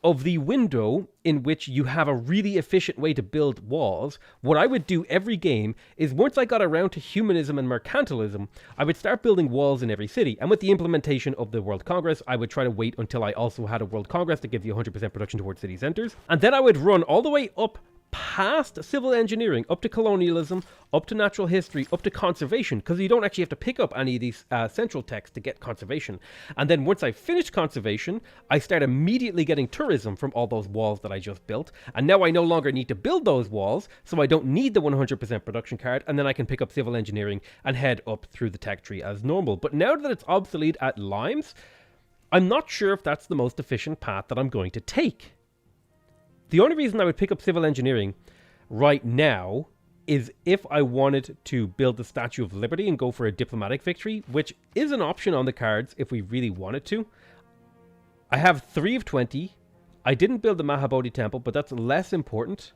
of the window in which you have a really efficient way to build walls, what I would do every game is, once I got around to humanism and mercantilism, I would start building walls in every city. And with the implementation of the World Congress, I would try to wait until I also had a World Congress to give you 100% production towards city centers. And then I would run all the way up past civil engineering, up to colonialism, up to natural history, up to conservation, because you don't actually have to pick up any of these central texts to get conservation. And then once I finish conservation, I start immediately getting tourism from all those walls that I just built. And now I no longer need to build those walls, so I don't need the 100% production card, and then I can pick up civil engineering and head up through the tech tree as normal. But now that it's obsolete at Limes, I'm not sure if that's the most efficient path that I'm going to take. The only reason I would pick up civil engineering right now is if I wanted to build the Statue of Liberty and go for a diplomatic victory, which is an option on the cards if we really wanted to. I have 3 of 20. I didn't build the Mahabodhi Temple, but that's less important.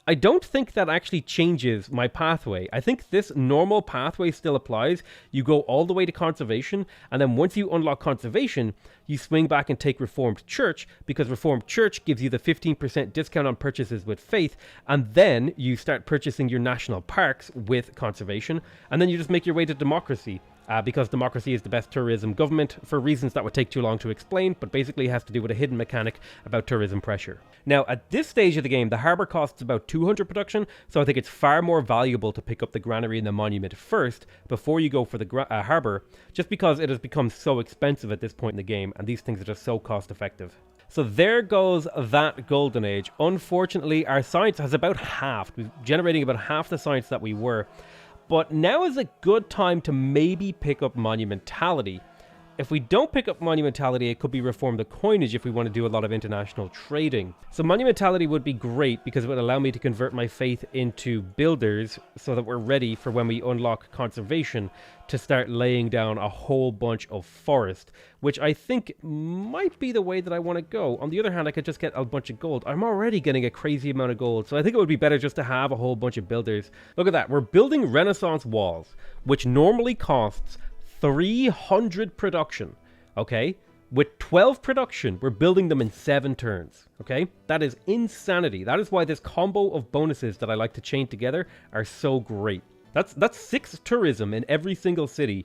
I don't think that actually changes my pathway. I think this normal pathway still applies. You go all the way to conservation, and then once you unlock conservation, you swing back and take Reformed Church, because Reformed Church gives you the 15% discount on purchases with faith, and then you start purchasing your national parks with conservation, and then you just make your way to democracy. Because democracy is the best tourism government, for reasons that would take too long to explain, but basically has to do with a hidden mechanic about tourism pressure. Now, at this stage of the game, the harbour costs about 200 production, so I think it's far more valuable to pick up the granary and the monument first, before you go for the harbour, just because it has become so expensive at this point in the game, and these things are just so cost effective. So there goes that golden age. Unfortunately, our science has about halved. We're generating about half the science that we were. But now is a good time to maybe pick up Monumentality. If we don't pick up Monumentality, it could be Reform the Coinage if we want to do a lot of international trading. So Monumentality would be great, because it would allow me to convert my faith into builders, so that we're ready for when we unlock conservation to start laying down a whole bunch of forest, which I think might be the way that I want to go. On the other hand, I could just get a bunch of gold. I'm already getting a crazy amount of gold, so I think it would be better just to have a whole bunch of builders. Look at that. We're building Renaissance walls, which normally costs 300 production, okay? With 12 production, we're building them in 7 turns, okay? That is insanity. That is why this combo of bonuses that I like to chain together are so great. That's 6 tourism in every single city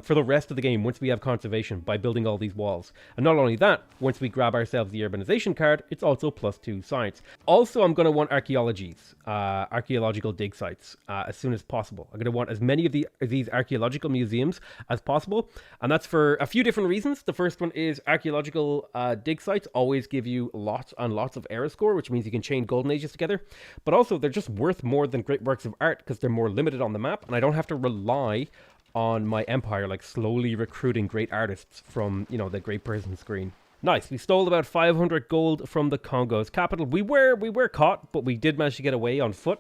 for the rest of the game once we have conservation by building all these walls. And not only that, once we grab ourselves the urbanization card, it's also +2 science. Also, I'm going to want archaeological dig sites as soon as possible. I'm going to want as many of these archaeological museums as possible, and that's for a few different reasons. The first one is archaeological dig sites always give you lots and lots of era score, which means you can chain golden ages together, but also they're just worth more than great works of art because they're more limited on the map, and I don't have to rely on my empire like slowly recruiting great artists from, you know, the great person screen. Nice. We stole about 500 gold from the Congo's capital. We were caught, but we did manage to get away on foot.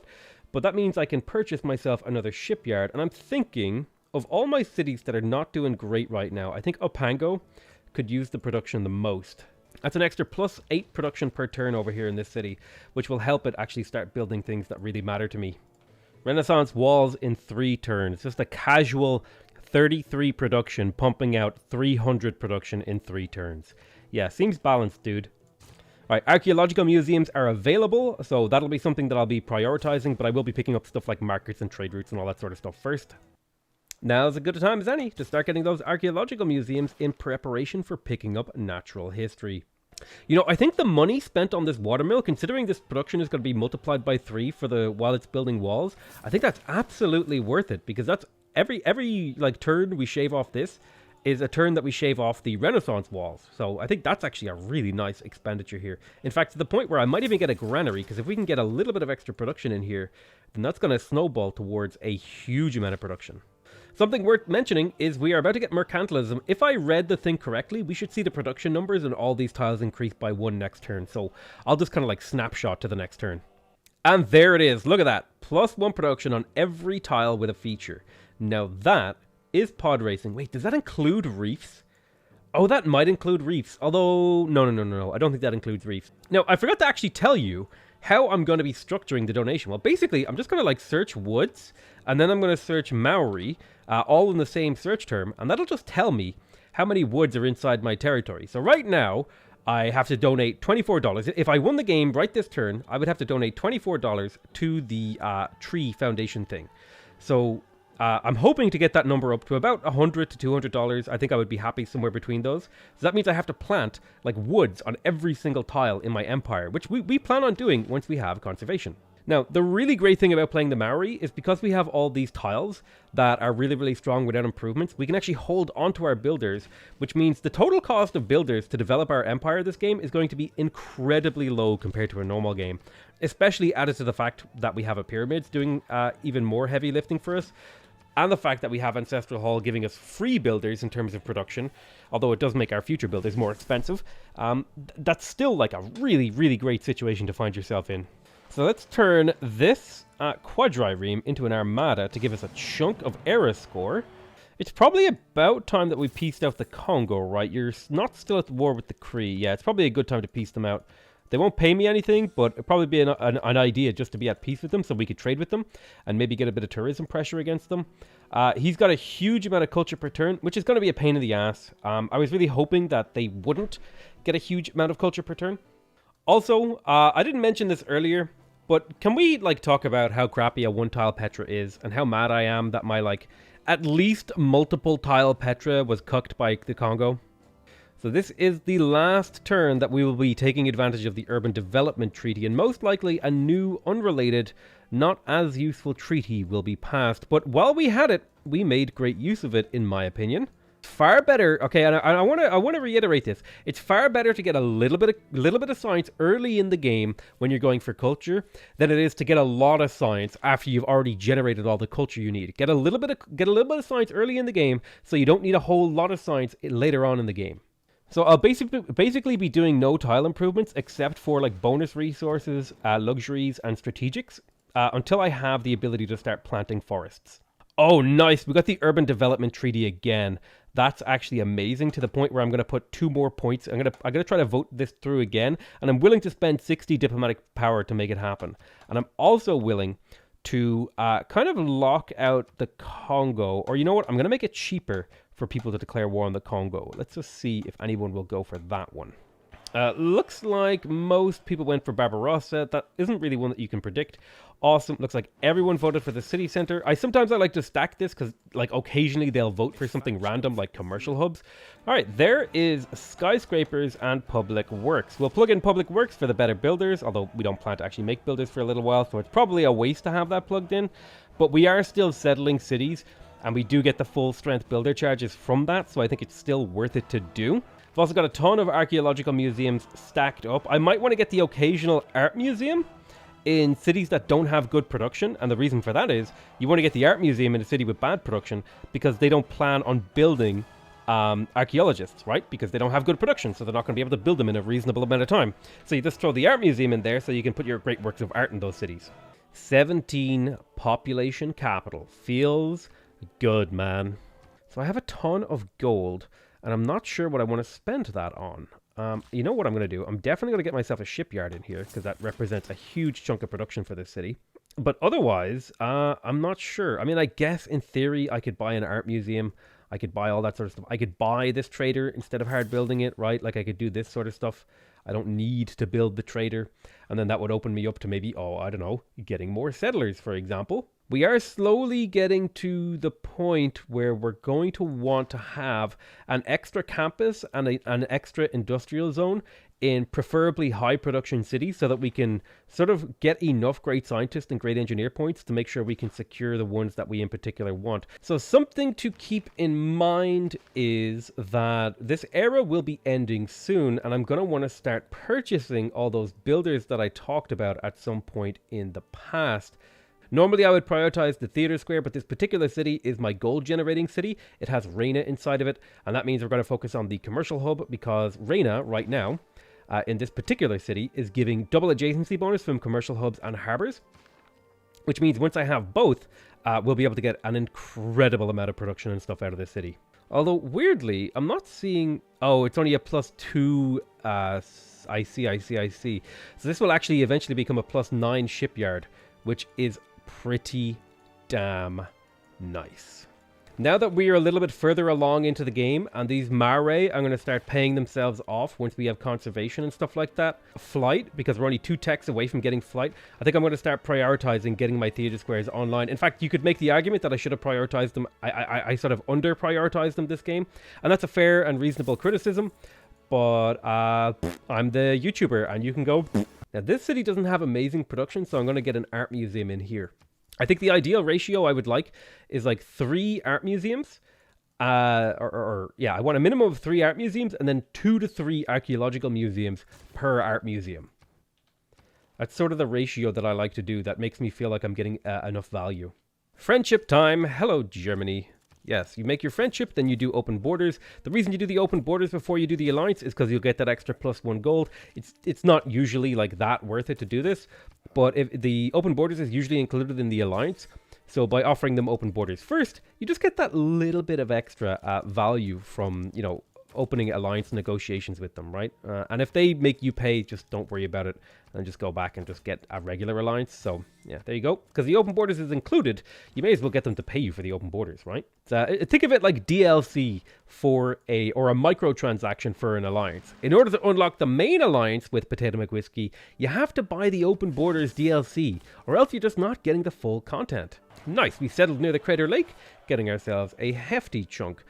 But that means I can purchase myself another shipyard. And I'm thinking of all my cities that are not doing great right now. I think Opango could use the production the most. That's an extra +8 production per turn over here in this city, which will help it actually start building things that really matter to me. Renaissance walls in 3 turns. Just a casual 33 production, pumping out 300 production in 3 turns. Yeah, seems balanced, dude. Alright, archaeological museums are available, so that'll be something that I'll be prioritizing, but I will be picking up stuff like markets and trade routes and all that sort of stuff first. Now's as good a time as any to start getting those archaeological museums in preparation for picking up natural history. You know, I think the money spent on this watermill, considering this production is going to be multiplied by 3 while it's building walls, I think that's absolutely worth it, because that's every like turn we shave off this is a turn that we shave off the Renaissance walls. So I think that's actually a really nice expenditure here. In fact, to the point where I might even get a granary, because if we can get a little bit of extra production in here, then that's going to snowball towards a huge amount of production. Something worth mentioning is we are about to get Mercantilism. If I read the thing correctly, we should see the production numbers and all these tiles increase by 1 next turn. So I'll just kind of like snapshot to the next turn. And there it is. Look at that. +1 production on every tile with a feature. Now that is pod racing. Wait, does that include reefs? Oh, that might include reefs. Although, no. I don't think that includes reefs. Now, I forgot to actually tell you how I'm going to be structuring the donation. Well, basically, I'm just going to like search woods, and then I'm going to search Maori, all in the same search term, and that'll just tell me how many woods are inside my territory. So right now, I have to donate $24. If I won the game right this turn, I would have to donate $24 to the tree foundation thing. So I'm hoping to get that number up to about $100 to $200. I think I would be happy somewhere between those. So that means I have to plant like woods on every single tile in my empire, which we plan on doing once we have conservation. Now, the really great thing about playing the Maori is because we have all these tiles that are really, really strong without improvements, we can actually hold onto our builders, which means the total cost of builders to develop our empire this game is going to be incredibly low compared to a normal game, especially added to the fact that we have a pyramids doing even more heavy lifting for us, and the fact that we have Ancestral Hall giving us free builders in terms of production, although it does make our future builders more expensive. That's still like a really, really great situation to find yourself in. So let's turn this quadrireme into an armada to give us a chunk of era score. It's probably about time that we pieced out the Congo, right? You're not still at war with the Cree. Yeah, it's probably a good time to piece them out. They won't pay me anything, but it'd probably be an idea just to be at peace with them so we could trade with them and maybe get a bit of tourism pressure against them. He's got a huge amount of culture per turn, which is going to be a pain in the ass. I was really hoping that they wouldn't get a huge amount of culture per turn. Also, I didn't mention this earlier, but can we like talk about how crappy a 1-tile Petra is and how mad I am that my like at least multiple tile Petra was cucked by the Congo? So this is the last turn that we will be taking advantage of the Urban Development Treaty, and most likely a new, unrelated, not as useful treaty will be passed. But while we had it, we made great use of it, in my opinion. Far better, okay, and I want to reiterate this. It's far better to get a little bit of science early in the game when you're going for culture than it is to get a lot of science after you've already generated all the culture you need. Get a little bit of science early in the game so you don't need a whole lot of science later on in the game. So I'll basically be doing no tile improvements except for like bonus resources, luxuries, and strategics until I have the ability to start planting forests. Oh, nice! We got the Urban Development Treaty again. That's actually amazing, to the point where I'm going to put 2 more points. I'm gonna try to vote this through again, and I'm willing to spend 60 diplomatic power to make it happen. And I'm also willing to kind of lock out the Congo, or you know what? I'm going to make it cheaper for people to declare war on the Congo. Let's just see if anyone will go for that one. Looks like most people went for Barbarossa. That isn't really one that you can predict. Awesome. Looks like everyone voted for the city center. Sometimes I like to stack this because like occasionally they'll vote for something random like commercial hubs. All right, there is skyscrapers and public works. We'll plug in public works for the better builders, although we don't plan to actually make builders for a little while, so it's probably a waste to have that plugged in. But we are still settling cities, and we do get the full strength builder charges from that, so I think it's still worth it to do. I've also got a ton of archaeological museums stacked up. I might want to get the occasional art museum in cities that don't have good production, and the reason for that is you want to get the art museum in a city with bad production because they don't plan on building archaeologists, right? Because they don't have good production, so they're not going to be able to build them in a reasonable amount of time. So you just throw the art museum in there so you can put your great works of art in those cities. 17 population capital. Feels good, man. So I have a ton of gold, and I'm not sure what I want to spend that on. You know what I'm going to do? I'm definitely going to get myself a shipyard in here, because that represents a huge chunk of production for this city. But otherwise, I'm not sure. I mean, I guess in theory I could buy an art museum. I could buy all that sort of stuff. I could buy this trader instead of hard building it, right? Like I could do this sort of stuff. I don't need to build the trader. And then that would open me up to maybe, oh, I don't know, getting more settlers, for example. We are slowly getting to the point where we're going to want to have an extra campus and an extra industrial zone in preferably high production cities so that we can sort of get enough great scientists and great engineer points to make sure we can secure the ones that we in particular want. So something to keep in mind is that this era will be ending soon, and I'm going to want to start purchasing all those builders that I talked about at some point in the past. Normally I would prioritize the theater square, but this particular city is my gold generating city. It has Reina inside of it, and that means we're going to focus on the commercial hub because Reina right now in this particular city is giving double adjacency bonus from commercial hubs and harbors, which means once I have both, we'll be able to get an incredible amount of production and stuff out of this city. Although weirdly, I'm not seeing, oh, it's only a +2, I see. So this will actually eventually become a +9 shipyard, which is pretty damn nice. Now that we are a little bit further along into the game, and these Mare are going to start paying themselves off once we have conservation and stuff like that. Flight, because we're only 2 techs away from getting flight, I think I'm going to start prioritizing getting my theater squares online. In fact, you could make the argument that I should have prioritized them. I sort of under-prioritized them this game, and that's a fair and reasonable criticism, but I'm the YouTuber, and you can go... Now, this city doesn't have amazing production, so I'm going to get an art museum in here. I think the ideal ratio I would like is like 3 art museums. I want a minimum of 3 art museums and then 2 to 3 archaeological museums per art museum. That's sort of the ratio that I like to do. That makes me feel like I'm getting enough value. Friendship time. Hello, Germany. Yes, you make your friendship, then you do open borders. The reason you do the open borders before you do the alliance is because you'll get that extra +1 gold. It's not usually like that worth it to do this, but if the open borders is usually included in the alliance, so by offering them open borders first, you just get that little bit of extra value from, you know, opening alliance negotiations with them, right? And if they make you pay, just don't worry about it and just go back and just get a regular alliance. So yeah, there you go. Because the open borders is included, you may as well get them to pay you for the open borders, right? Think of it like DLC for a microtransaction for an alliance. In order to unlock the main alliance with Potato McWhiskey, you have to buy the open borders DLC, or else you're just not getting the full content. Nice, we settled near the Crater Lake, getting ourselves a hefty chunk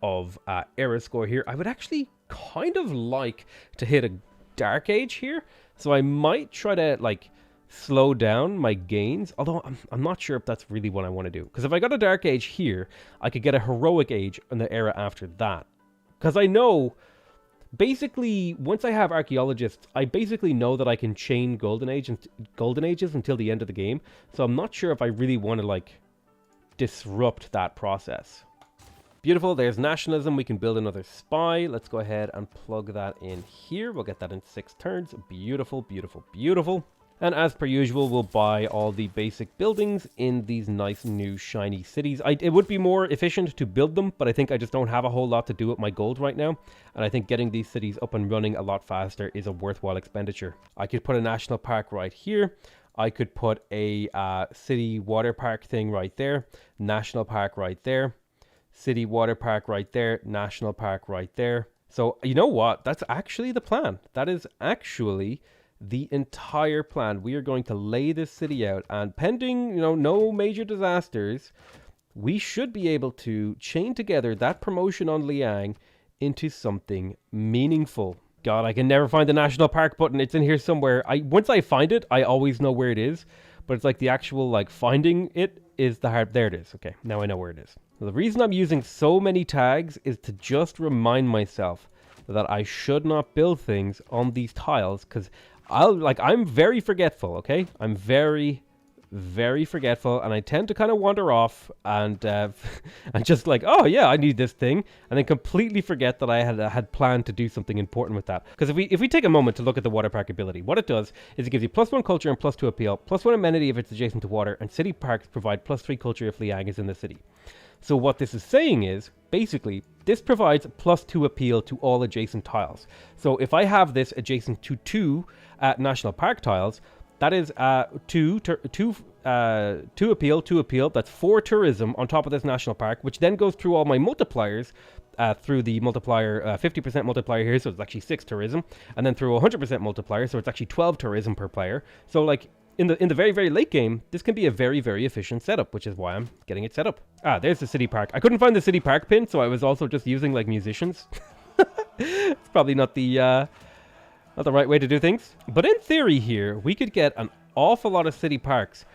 of era score here. I would actually kind of like to hit a Dark Age here, so I might try to like slow down my gains, although I'm not sure if that's really what I want to do, because if I got a Dark Age here, I could get a Heroic Age in the era after that, because I know basically once I have Archaeologists, I basically know that I can chain Golden Ages until the end of the game, so I'm not sure if I really want to like disrupt that process. Beautiful, there's nationalism. We can build another spy. Let's go ahead and plug that in here. We'll get that in 6 turns. Beautiful, beautiful, beautiful. And as per usual, we'll buy all the basic buildings in these nice new shiny cities. It would be more efficient to build them, but I think I just don't have a whole lot to do with my gold right now. And I think getting these cities up and running a lot faster is a worthwhile expenditure. I could put a national park right here. I could put a city water park thing right there. National park right there. City water park right there, national park right there. So you know what? That's actually the plan. That is actually the entire plan. We are going to lay this city out, and pending, you know, no major disasters, we should be able to chain together that promotion on Liang into something meaningful. God, I can never find the national park button. It's in here somewhere. Once I find it, I always know where it is, but it's like the actual like finding it is the hard. There it is. Okay, now I know where it is. The reason I'm using so many tags is to just remind myself that I should not build things on these tiles, because I'm very forgetful, okay? I'm very, very forgetful, and I tend to kind of wander off and and just like, oh yeah, I need this thing, and then completely forget that I had planned to do something important with that. Because if we take a moment to look at the water park ability, what it does is it gives you +1 culture and +2 appeal, +1 amenity if it's adjacent to water, and city parks provide +3 culture if Liang is in the city. So what this is saying is, basically, this provides +2 appeal to all adjacent tiles. So if I have this adjacent to 2 national park tiles, that is 2 appeal, 2 appeal. That's 4 tourism on top of this national park, which then goes through all my multipliers through the multiplier, 50% multiplier here, so it's actually 6 tourism, and then through 100% multiplier, so it's actually 12 tourism per player. So like in the very, very late game, this can be a very, very efficient setup, which is why I'm getting it set up. There's the city park. I couldn't find the city park pin, so I was also just using like musicians. It's probably not the right way to do things. But in theory here, we could get an awful lot of city parks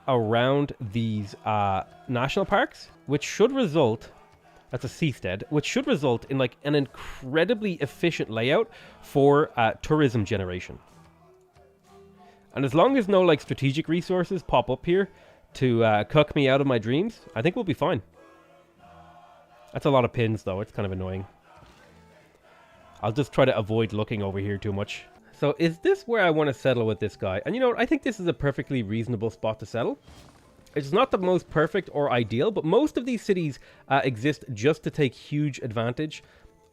around these national parks, which should result, that's a seastead, which should result in like an incredibly efficient layout for tourism generation. And as long as no like strategic resources pop up here to cuck me out of my dreams, I think we'll be fine. That's a lot of pins though, it's kind of annoying. I'll just try to avoid looking over here too much. So is this where I want to settle with this guy? And you know what, I think this is a perfectly reasonable spot to settle. It's not the most perfect or ideal, but most of these cities exist just to take huge advantage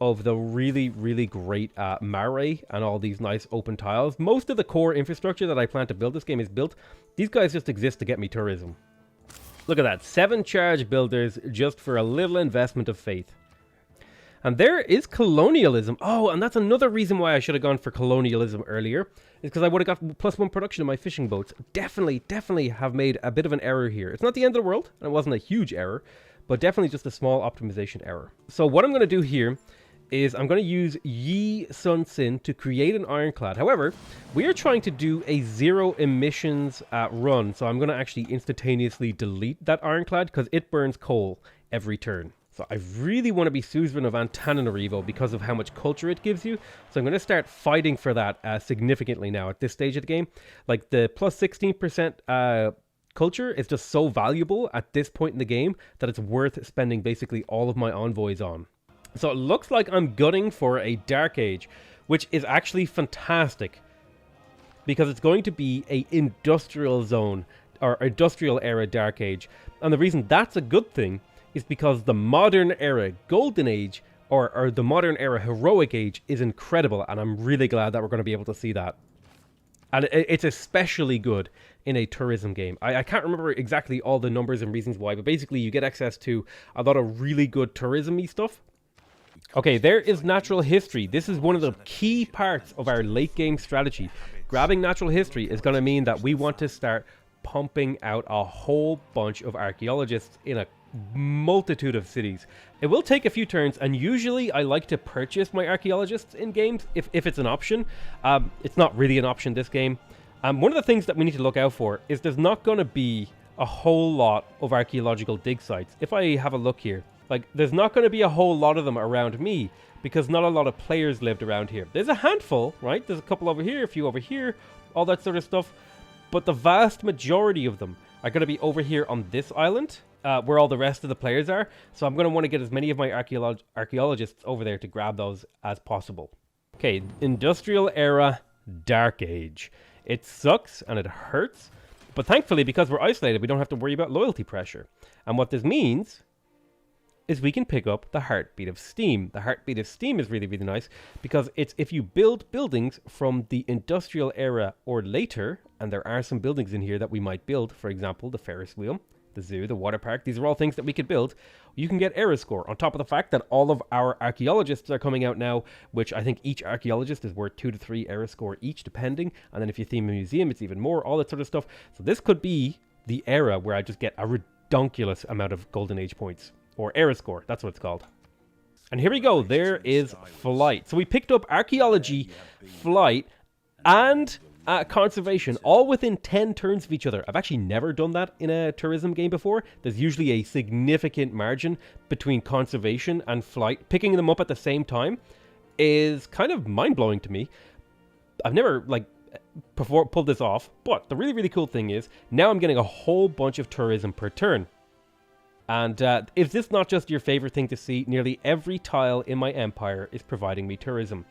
of the really, really great mare and all these nice open tiles. Most of the core infrastructure that I plan to build this game is built. These guys just exist to get me tourism. Look at that, 7 charge builders just for a little investment of faith. And there is colonialism. Oh, and that's another reason why I should have gone for colonialism earlier, is because I would have got +1 production in my fishing boats. Definitely have made a bit of an error here. It's not the end of the world, and it wasn't a huge error, but definitely just a small optimization error. So what I'm going to do here is I'm going to use Yi Sun Sin to create an ironclad. However, we are trying to do a 0 emissions run, so I'm going to actually instantaneously delete that ironclad because it burns coal every turn. So I really want to be suzerain of Antananarivo because of how much culture it gives you. So I'm going to start fighting for that significantly now at this stage of the game. Like the +16% culture is just so valuable at this point in the game that it's worth spending basically all of my envoys on. So it looks like I'm gunning for a Dark Age, which is actually fantastic because it's going to be a industrial zone or industrial era Dark Age. And the reason that's a good thing is because the modern era Golden Age or the modern era Heroic Age is incredible, and I'm really glad that we're going to be able to see that. And it's especially good in a tourism game. I can't remember exactly all the numbers and reasons why, but basically you get access to a lot of really good tourism-y stuff. Okay, there is natural history. This is one of the key parts of our late game strategy. Grabbing natural history is going to mean that we want to start pumping out a whole bunch of archaeologists in a multitude of cities. It will take a few turns, and usually I like to purchase my archaeologists in games if it's an option. It's not really an option this game. One of the things that we need to look out for is there's not going to be a whole lot of archaeological dig sites. If I have a look here, like there's not going to be a whole lot of them around me because not a lot of players lived around here. There's a handful, right? There's a couple over here, a few over here, all that sort of stuff. But the vast majority of them are going to be over here on this island, where all the rest of the players are. So I'm going to want to get as many of my archaeologists over there to grab those as possible. Okay, Industrial Era Dark Age. It sucks and it hurts, but thankfully because we're isolated, we don't have to worry about loyalty pressure. And what this means is we can pick up the Heartbeat of Steam. The Heartbeat of Steam is really, really nice because it's if you build buildings from the Industrial Era or later, and there are some buildings in here that we might build, for example, the Ferris wheel, the zoo, the water park, these are all things that we could build. You can get era score on top of the fact that all of our archaeologists are coming out now, which I think each archaeologist is worth 2 to 3 era score each, depending. And then if you theme a museum, it's even more, all that sort of stuff. So this could be the era where I just get a redonkulous amount of Golden Age points. Or era score, that's what it's called. And here we go, there is flight. So we picked up archaeology, flight, and conservation, all within 10 turns of each other. I've actually never done that in a tourism game before. There's usually a significant margin between conservation and flight. Picking them up at the same time is kind of mind-blowing to me. I've never pull this off. But the really, really cool thing is now I'm getting a whole bunch of tourism per turn. And is this not just your favorite thing to see? Nearly every tile in my empire is providing me tourism.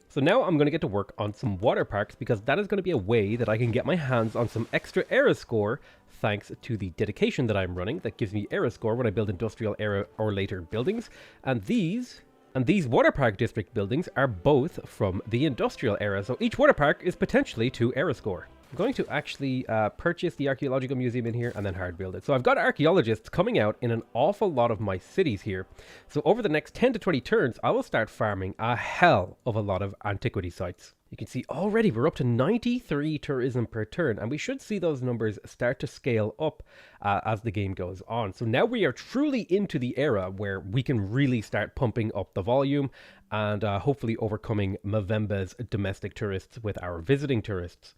So now I'm going to get to work on some water parks, because that is going to be a way that I can get my hands on some extra era score thanks to the dedication that I'm running that gives me era score when I build industrial era or later buildings. And these water park district buildings are both from the industrial era, so each water park is potentially 2 era score. I'm going to actually purchase the archaeological museum in here and then hard build it. So I've got archaeologists coming out in an awful lot of my cities here. So over the next 10 to 20 turns, I will start farming a hell of a lot of antiquity sites. You can see already we're up to 93 tourism per turn, and we should see those numbers start to scale up as the game goes on. So now we are truly into the era where we can really start pumping up the volume and hopefully overcoming Movembe's domestic tourists with our visiting tourists.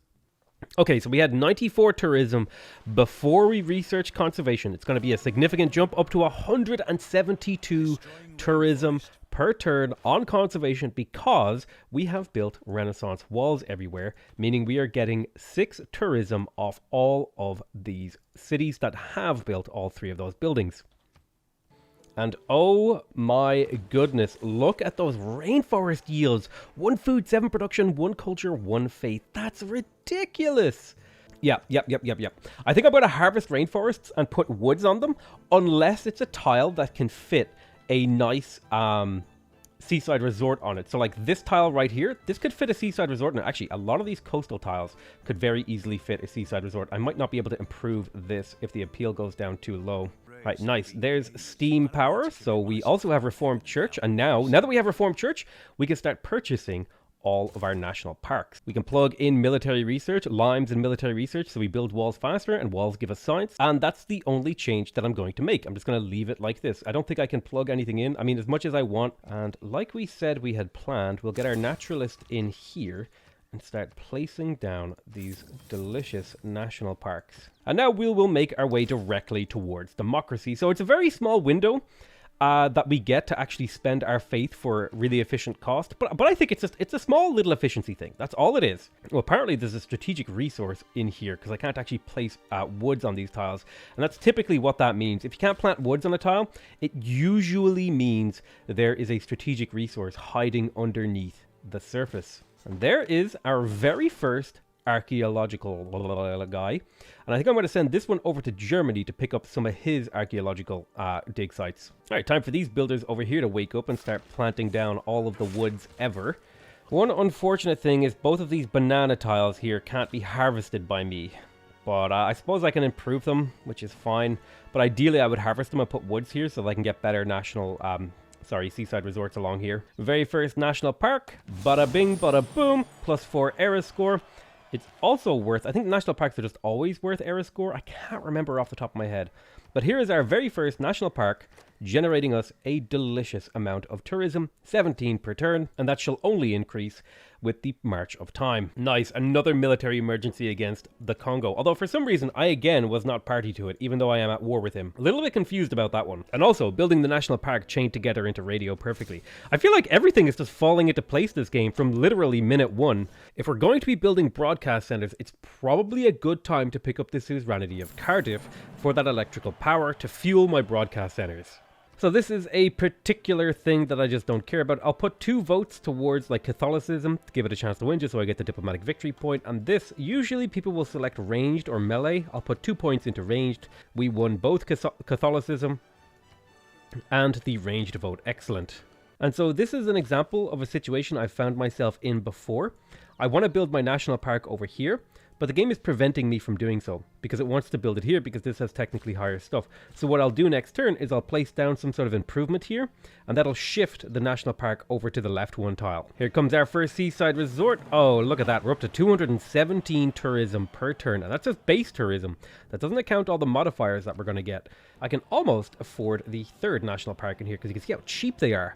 Okay, so we had 94 tourism before we researched conservation. It's going to be a significant jump up to 172 tourism per turn on conservation, because we have built Renaissance walls everywhere, meaning we are getting 6 tourism off all of these cities that have built all 3 of those buildings. And oh my goodness, look at those rainforest yields. 1 food, 7 production, 1 culture, 1 faith. That's ridiculous. Yep. I think I'm going to harvest rainforests and put woods on them, unless it's a tile that can fit a nice seaside resort on it. So like this tile right here, this could fit a seaside resort. And actually, a lot of these coastal tiles could very easily fit a seaside resort. I might not be able to improve this if the appeal goes down too low. Right, nice. There's steam power. So we also have Reformed Church. And now that we have Reformed Church, we can start purchasing all of our national parks. We can plug in military research, limes in military research, so we build walls faster and walls give us science. And that's the only change that I'm going to make. I'm just going to leave it like this. I don't think I can plug anything in. I mean, as much as I want. And like we said we had planned, we'll get our naturalist in here and start placing down these delicious national parks. And now we'll make our way directly towards democracy. So it's a very small window that we get to actually spend our faith for really efficient cost. But I think it's a small little efficiency thing. That's all it is. Well, apparently there's a strategic resource in here, because I can't actually place woods on these tiles. And that's typically what that means. If you can't plant woods on a tile, it usually means there is a strategic resource hiding underneath the surface. And there is our very first archaeological guy. And I think I'm going to send this one over to Germany to pick up some of his archaeological dig sites. All right, time for these builders over here to wake up and start planting down all of the woods ever. One unfortunate thing is both of these banana tiles here can't be harvested by me. But I suppose I can improve them, which is fine. But ideally I would harvest them and put woods here so that I can get better national seaside resorts along here. Very first national park, bada bing, bada boom, +4 era score. It's also worth, I think national parks are just always worth era score. I can't remember off the top of my head. But here is our very first national park, generating us a delicious amount of tourism, 17 per turn, and that shall only increase with the march of time. Nice, another military emergency against the Congo. Although for some reason, I again was not party to it, even though I am at war with him. A little bit confused about that one. And also, building the national park chained together into radio perfectly. I feel like everything is just falling into place this game from literally minute 1. If we're going to be building broadcast centers, it's probably a good time to pick up the suzerainty of Cardiff for that electrical power to fuel my broadcast centers. So this is a particular thing that I just don't care about. I'll put 2 votes towards like Catholicism to give it a chance to win, just so I get the diplomatic victory point. And this, usually people will select ranged or melee. I'll put 2 points into ranged. We won both Catholicism and the ranged vote. Excellent. And so this is an example of a situation I've found myself in before. I want to build my national park over here, but the game is preventing me from doing so because it wants to build it here because this has technically higher stuff. So what I'll do next turn is I'll place down some sort of improvement here, and that'll shift the national park over to the left 1 tile. Here comes our first seaside resort. Oh, look at that. We're up to 217 tourism per turn, and that's just base tourism. That doesn't account all the modifiers that we're going to get. I can almost afford the 3rd national park in here because you can see how cheap they are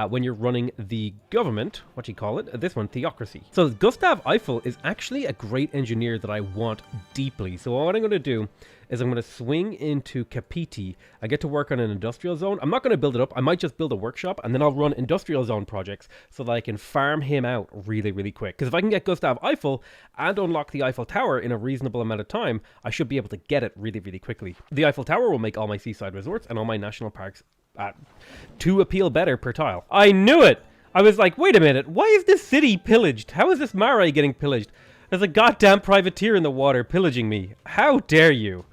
when you're running the government, what do you call it? This one, theocracy. So Gustav Eiffel is actually a great engineer near that I want deeply. So what I'm going to do is I'm going to swing into Capiti. I get to work on an industrial zone. I'm not going to build it up. I might just build a workshop, and then I'll run industrial zone projects so that I can farm him out really, really quick. Because if I can get Gustav Eiffel and unlock the Eiffel Tower in a reasonable amount of time, I should be able to get it really, really quickly. The Eiffel Tower will make all my seaside resorts and all my national parks 2 appeal better per tile. I knew it! I was like, wait a minute, why is this city pillaged? How is this Marais getting pillaged? There's a goddamn privateer in the water pillaging me. How dare you?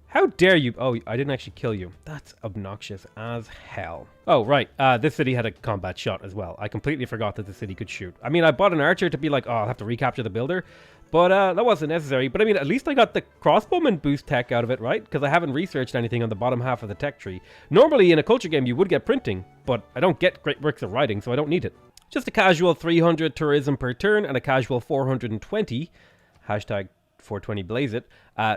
How dare you? Oh, I didn't actually kill you. That's obnoxious as hell. Oh, right. This city had a combat shot as well. I completely forgot that the city could shoot. I mean, I bought an archer to be like, oh, I'll have to recapture the builder. But that wasn't necessary. But I mean, at least I got the crossbowman boost tech out of it, right? Because I haven't researched anything on the bottom half of the tech tree. Normally, in a culture game, you would get printing. But I don't get great works of writing, so I don't need it. Just a casual 300 tourism per turn and a casual 420. Hashtag 420 blaze it,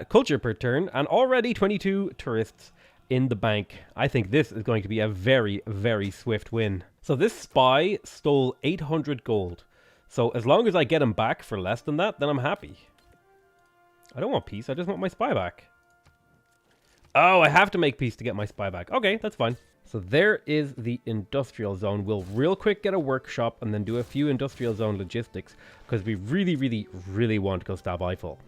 culture per turn, and already 22 tourists in the bank. I think this is going to be a very, very swift win. So this spy stole 800 gold. So as long as I get him back for less than that, then I'm happy. I don't want peace, I just want my spy back. Oh, I have to make peace to get my spy back. Okay, that's fine. So there is the industrial zone. We'll real quick get a workshop and then do a few industrial zone logistics because we really, really, really want Gustav Eiffel.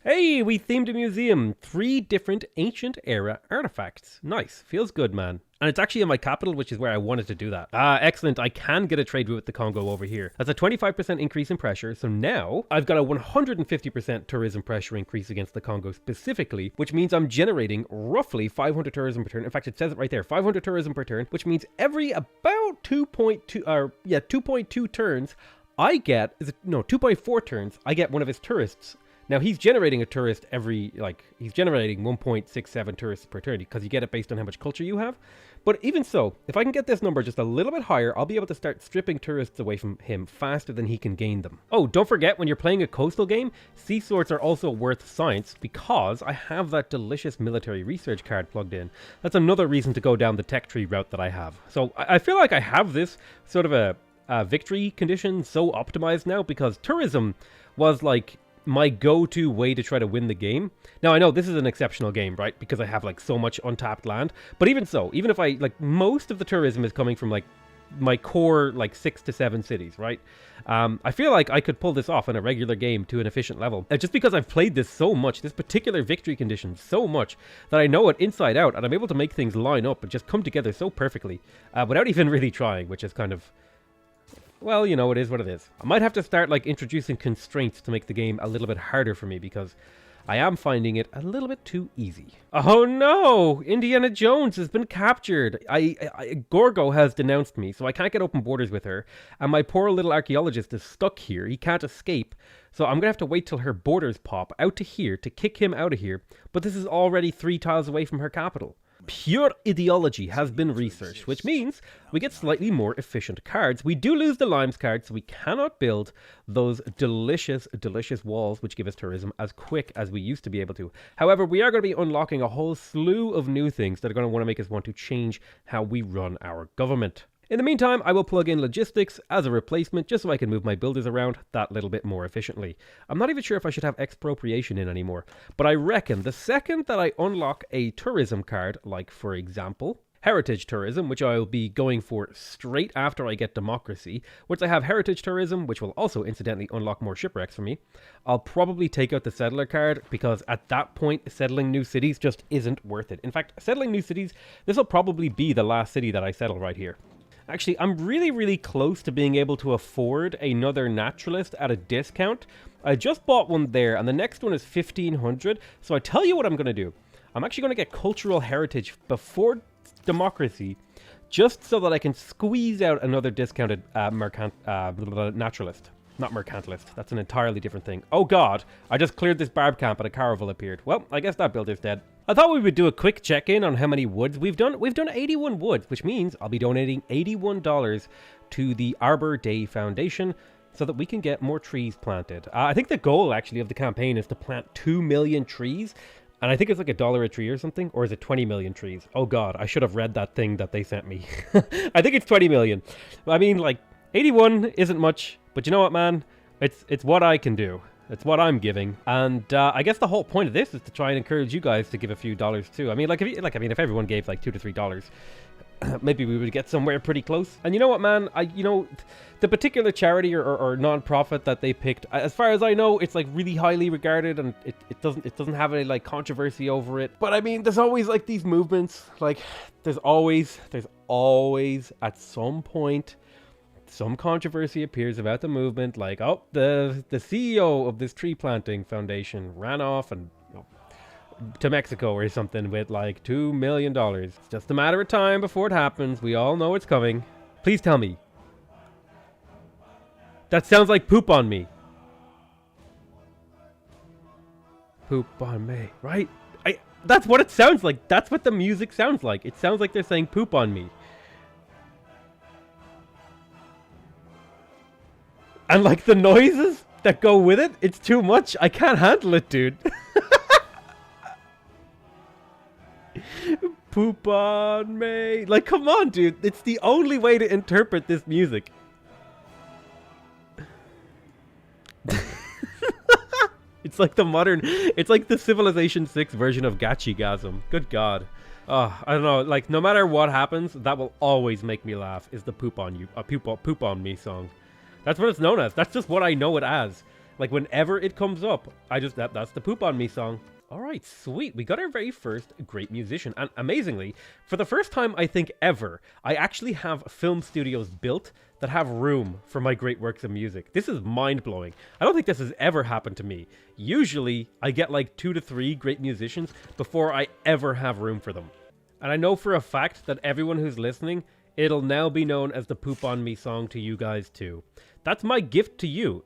Hey, we themed a museum. 3 different ancient era artifacts. Nice. Feels good, man. And it's actually in my capital, which is where I wanted to do that. Excellent. I can get a trade route with the Congo over here. That's a 25% increase in pressure. So now I've got a 150% tourism pressure increase against the Congo specifically, which means I'm generating roughly 500 tourism per turn. In fact, it says it right there, 500 tourism per turn, which means every about 2.2 turns, I get, 2.4 turns, I get one of his tourists. Now, he's generating a tourist every, he's generating 1.67 tourists per turn because you get it based on how much culture you have. But even so, if I can get this number just a little bit higher, I'll be able to start stripping tourists away from him faster than he can gain them. Oh, don't forget, when you're playing a coastal game, sea swords are also worth science because I have that delicious military research card plugged in. That's another reason to go down the tech tree route that I have. So I feel like I have this sort of a victory condition so optimized now because tourism was like my go-to way to try to win the game. Now, I know this is an exceptional game, right? Because I have so much untapped land. But even so, even if I, most of the tourism is coming from my core 6 to 7 cities, right? I feel like I could pull this off in a regular game to an efficient level. Just because I've played this so much, this particular victory condition so much, that I know it inside out, and I'm able to make things line up and just come together so perfectly without even really trying, which is kind of, well, it is what it is. I might have to start introducing constraints to make the game a little bit harder for me because I am finding it a little bit too easy. Oh no! Indiana Jones has been captured. Gorgo has denounced me, so I can't get open borders with her. And my poor little archaeologist is stuck here. He can't escape. So I'm going to have to wait till her borders pop out to here to kick him out of here. But this is already 3 tiles away from her capital. Pure ideology has been researched, which means we get slightly more efficient cards. We do lose the limes card, so we cannot build those delicious, delicious walls which give us tourism as quick as we used to be able to. However, we are going to be unlocking a whole slew of new things that are going to want to make us want to change how we run our government. In the meantime, I will plug in logistics as a replacement just so I can move my builders around that little bit more efficiently. I'm not even sure if I should have expropriation in anymore, but I reckon the second that I unlock a tourism card, like for example, heritage tourism, which I'll be going for straight after I get democracy. Once I have heritage tourism, which will also incidentally unlock more shipwrecks for me, I'll probably take out the settler card because at that point, settling new cities just isn't worth it. In fact, settling new cities, this will probably be the last city that I settle right here. Actually, I'm really, really close to being able to afford another naturalist at a discount. I just bought one there, and the next one is 1,500. So I tell you what I'm going to do. I'm actually going to get cultural heritage before democracy, just so that I can squeeze out another discounted naturalist. Not mercantilist. That's an entirely different thing. Oh god, I just cleared this barb camp and a caravel appeared. Well, I guess that builder's dead. I thought we would do a quick check-in on how many woods we've done. We've done 81 woods, which means I'll be donating $81 to the Arbor Day Foundation so that we can get more trees planted. I think the goal, actually, of the campaign is to plant 2 million trees. And I think it's like $1 a tree or something. Or is it 20 million trees? Oh god, I should have read that thing that they sent me. I think it's 20 million. I mean, 81 isn't much. But you know what, man? It's what I can do. It's what I'm giving. And I guess the whole point of this is to try and encourage you guys to give a few dollars too. I mean, like, if everyone gave like $2 to $3, maybe we would get somewhere pretty close. And you know what, man? The particular charity or non-profit that they picked, as far as I know, it's like really highly regarded, and it doesn't have any like controversy over it. But I mean, there's always like these movements. Like there's always at some point some controversy appears about the movement. Like, oh, the CEO of this tree planting foundation ran off and to Mexico or something with like $2 million. It's just a matter of time before it happens. We all know it's coming. Please tell me. That sounds like poop on me. Poop on me, right? That's what it sounds like. That's what the music sounds like. It sounds like they're saying poop on me. And like the noises that go with it, it's too much. I can't handle it, dude. Poop on me. Like, come on, dude. It's the only way to interpret this music. It's like it's like the Civilization 6 version of Gachigasm. Good God. I don't know. Like, no matter what happens, that will always make me laugh, is the poop on you, poop on me song. That's what it's known as. That's just what I know it as. Like, whenever it comes up, that's the poop on me song. All right, sweet. We got our very first great musician. And amazingly, for the first time, I think ever, I actually have film studios built that have room for my great works of music. This is mind-blowing. I don't think this has ever happened to me. Usually, I get like 2 to 3 great musicians before I ever have room for them. And I know for a fact that everyone who's listening, it'll now be known as the Poop on Me song to you guys too. That's my gift to you.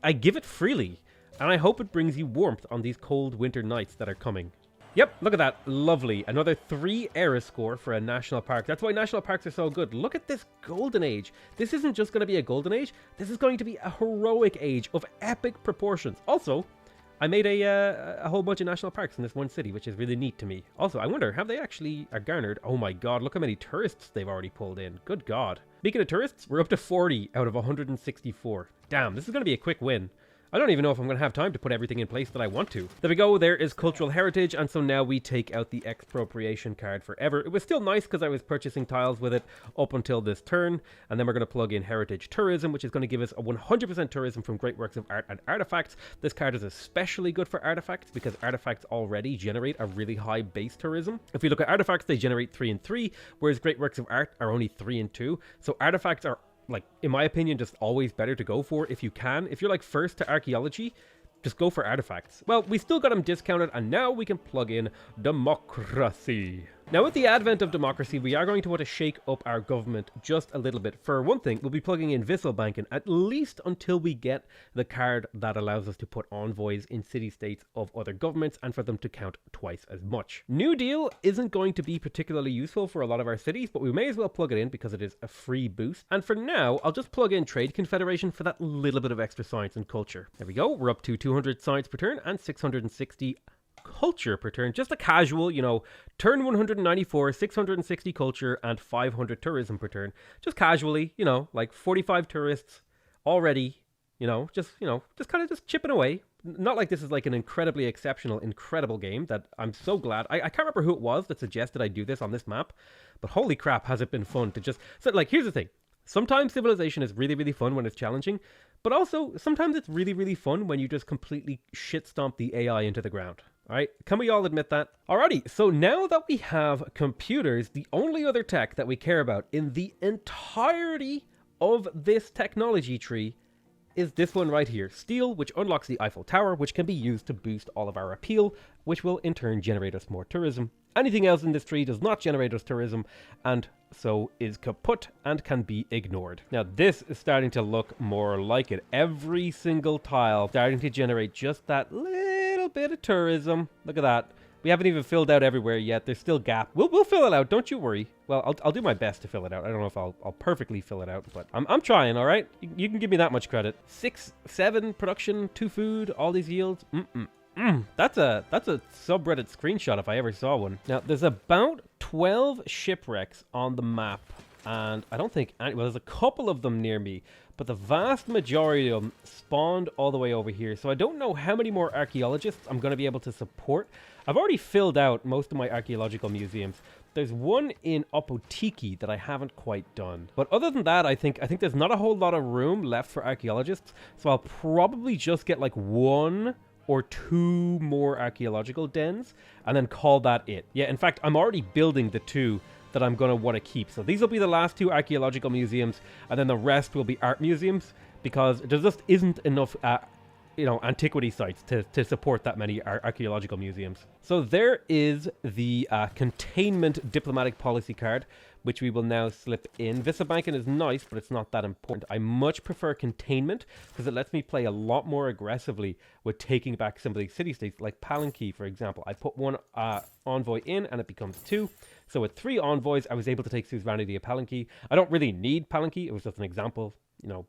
I give it freely. And I hope it brings you warmth on these cold winter nights that are coming. Yep, look at that. Lovely. Another 3 ERA score for a national park. That's why national parks are so good. Look at this golden age. This isn't just going to be a golden age. This is going to be a heroic age of epic proportions. Also, I made a whole bunch of national parks in this one city, which is really neat to me. Also, I wonder, have they actually garnered... Oh my God, look how many tourists they've already pulled in. Good God. Speaking of tourists, we're up to 40 out of 164. Damn, this is going to be a quick win. I don't even know if I'm going to have time to put everything in place that I want to. There we go, there is cultural heritage, and so now we take out the expropriation card forever. It was still nice because I was purchasing tiles with it up until this turn, and then we're going to plug in heritage tourism, which is going to give us a 100% tourism from great works of art and artifacts. This card is especially good for artifacts because artifacts already generate a really high base tourism. If we look at artifacts, they generate 3 and 3, whereas great works of art are only 3 and 2. So artifacts are, like, in my opinion, just always better to go for if you can. If you're like first to archaeology, just go for artifacts. Well, we still got them discounted, and now we can plug in democracy. Now, with the advent of democracy, we are going to want to shake up our government just a little bit. For one thing, we'll be plugging in Wisselbanken, at least until we get the card that allows us to put envoys in city-states of other governments and for them to count twice as much. New Deal isn't going to be particularly useful for a lot of our cities, but we may as well plug it in because it is a free boost. And for now, I'll just plug in Trade Confederation for that little bit of extra science and culture. There we go. We're up to 200 science per turn and 660 culture per turn. Just a casual, turn 194, 660 culture, and 500 tourism per turn. Just casually, like 45 tourists already, just kind of just chipping away. Not like this is like an incredibly exceptional, incredible game that I'm so glad. I can't remember who it was that suggested I do this on this map, but holy crap, has it been fun to just... So, like, here's the thing. Sometimes Civilization is really, really fun when it's challenging, but also sometimes it's really, really fun when you just completely shit stomp the AI into the ground. Alright, can we all admit that? Alrighty, so now that we have computers, the only other tech that we care about in the entirety of this technology tree is this one right here. Steel, which unlocks the Eiffel Tower, which can be used to boost all of our appeal, which will in turn generate us more tourism. Anything else in this tree does not generate us tourism, and so is kaput and can be ignored. Now this is starting to look more like it. Every single tile starting to generate just that little bit of tourism. Look at that. We haven't even filled out everywhere yet. There's still gap. We'll fill it out. Don't you worry. Well, I'll do my best to fill it out. I don't know if I'll perfectly fill it out, but I'm trying. All right. You can give me that much credit. 6, 7 production, 2 food, all these yields. That's a subreddit screenshot if I ever saw one. Now there's about 12 shipwrecks on the map And I don't think any, well, there's a couple of them near me, but the vast majority of them spawned all the way over here. So I don't know how many more archaeologists I'm going to be able to support. I've already filled out most of my archaeological museums. There's one in Opotiki that I haven't quite done. But other than that, I think there's not a whole lot of room left for archaeologists. So I'll probably just get like 1 or 2 more archaeological dens and then call that it. Yeah, in fact, I'm already building the 2 that I'm going to want to keep. So these will be the last 2 archaeological museums, and then the rest will be art museums, because there just isn't enough antiquity sites to support that many archaeological museums. So there is the containment diplomatic policy card, which we will now slip in. Visa banking is nice, but it's not that important. I much prefer containment because it lets me play a lot more aggressively with taking back some of these city-states, like Palanque, for example. I put 1 envoy in and it becomes 2. So with 3 envoys, I was able to take suzerainty of Palanque. I don't really need Palanque. It was just an example.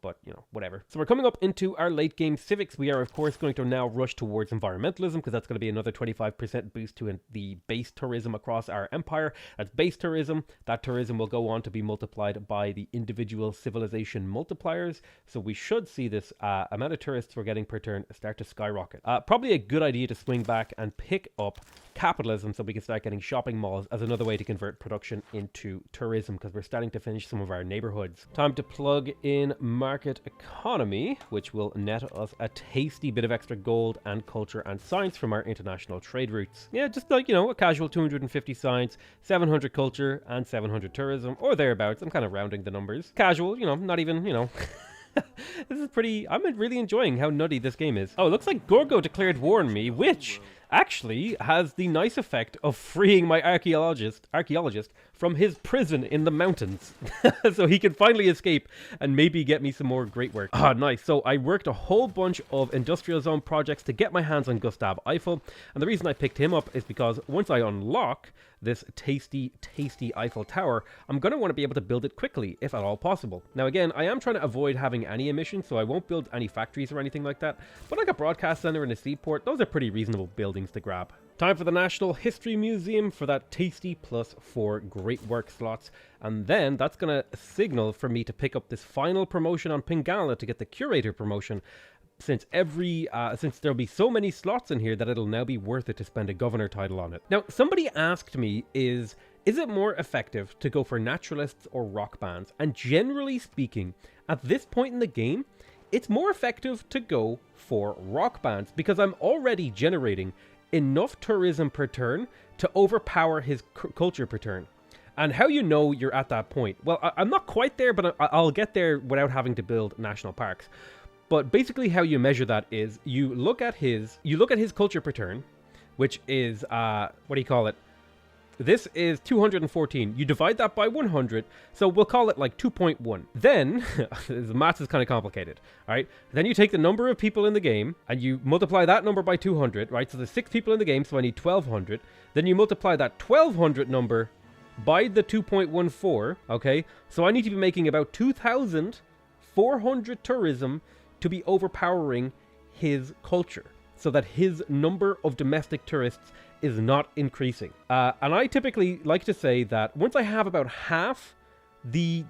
But whatever. So we're coming up into our late game civics. We are, of course, going to now rush towards environmentalism, because that's going to be another 25% boost to the base tourism across our empire. That's base tourism. That tourism will go on to be multiplied by the individual civilization multipliers. So we should see this amount of tourists we're getting per turn start to skyrocket. Probably a good idea to swing back and pick up capitalism so we can start getting shopping malls as another way to convert production into tourism, because we're starting to finish some of our neighborhoods. Time to plug in market economy, which will net us a tasty bit of extra gold and culture and science from our international trade routes. Yeah, just like, a casual 250 science, 700 culture, and 700 tourism, or thereabouts. I'm kind of rounding the numbers. Casual, not even, This is pretty... I'm really enjoying how nutty this game is. Oh, it looks like Gorgo declared war on me, which actually has the nice effect of freeing my archaeologist from his prison in the mountains. So he can finally escape and maybe get me some more great work. Ah, nice. So I worked a whole bunch of industrial zone projects to get my hands on Gustav Eiffel. And the reason I picked him up is because once I unlock this tasty Eiffel Tower, I'm going to want to be able to build it quickly, if at all possible. Now again, I am trying to avoid having any emissions, so I won't build any factories or anything like that, but like a broadcast center and a seaport, those are pretty reasonable buildings to grab. Time for the National History Museum for that tasty +4 great work slots, and then that's going to signal for me to pick up this final promotion on Pingala to get the curator promotion, since there'll be so many slots in here that it'll now be worth it to spend a governor title on it. Now, somebody asked me, is it more effective to go for naturalists or rock bands? And generally speaking, at this point in the game, it's more effective to go for rock bands, because I'm already generating enough tourism per turn to overpower his culture per turn. And how you know you're at that point? Well, I'm not quite there, but I'll get there without having to build national parks. But basically how you measure that is you look at his culture per turn, which is, this is 214. You divide that by 100, so we'll call it like 2.1. Then, the maths is kind of complicated, all right? Then you take the number of people in the game, and you multiply that number by 200, right? So there's 6 people in the game, so I need 1,200. Then you multiply that 1,200 number by the 2.14, okay? So I need to be making about 2,400 tourism to be overpowering his culture, so that his number of domestic tourists is not increasing. And I typically like to say that once I have about half the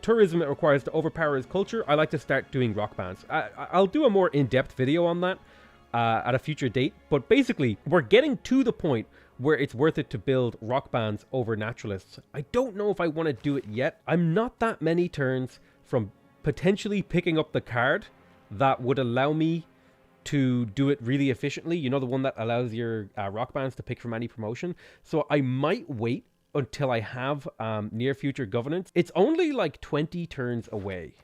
tourism it requires to overpower his culture, I like to start doing rock bands. I'll do a more in-depth video on that at a future date, but basically we're getting to the point where it's worth it to build rock bands over naturalists. I don't know if I want to do it yet. I'm not that many turns from potentially picking up the card that would allow me to do it really efficiently. The one that allows your rock bands to pick from any promotion. So I might wait until I have near future governance. It's only like 20 turns away,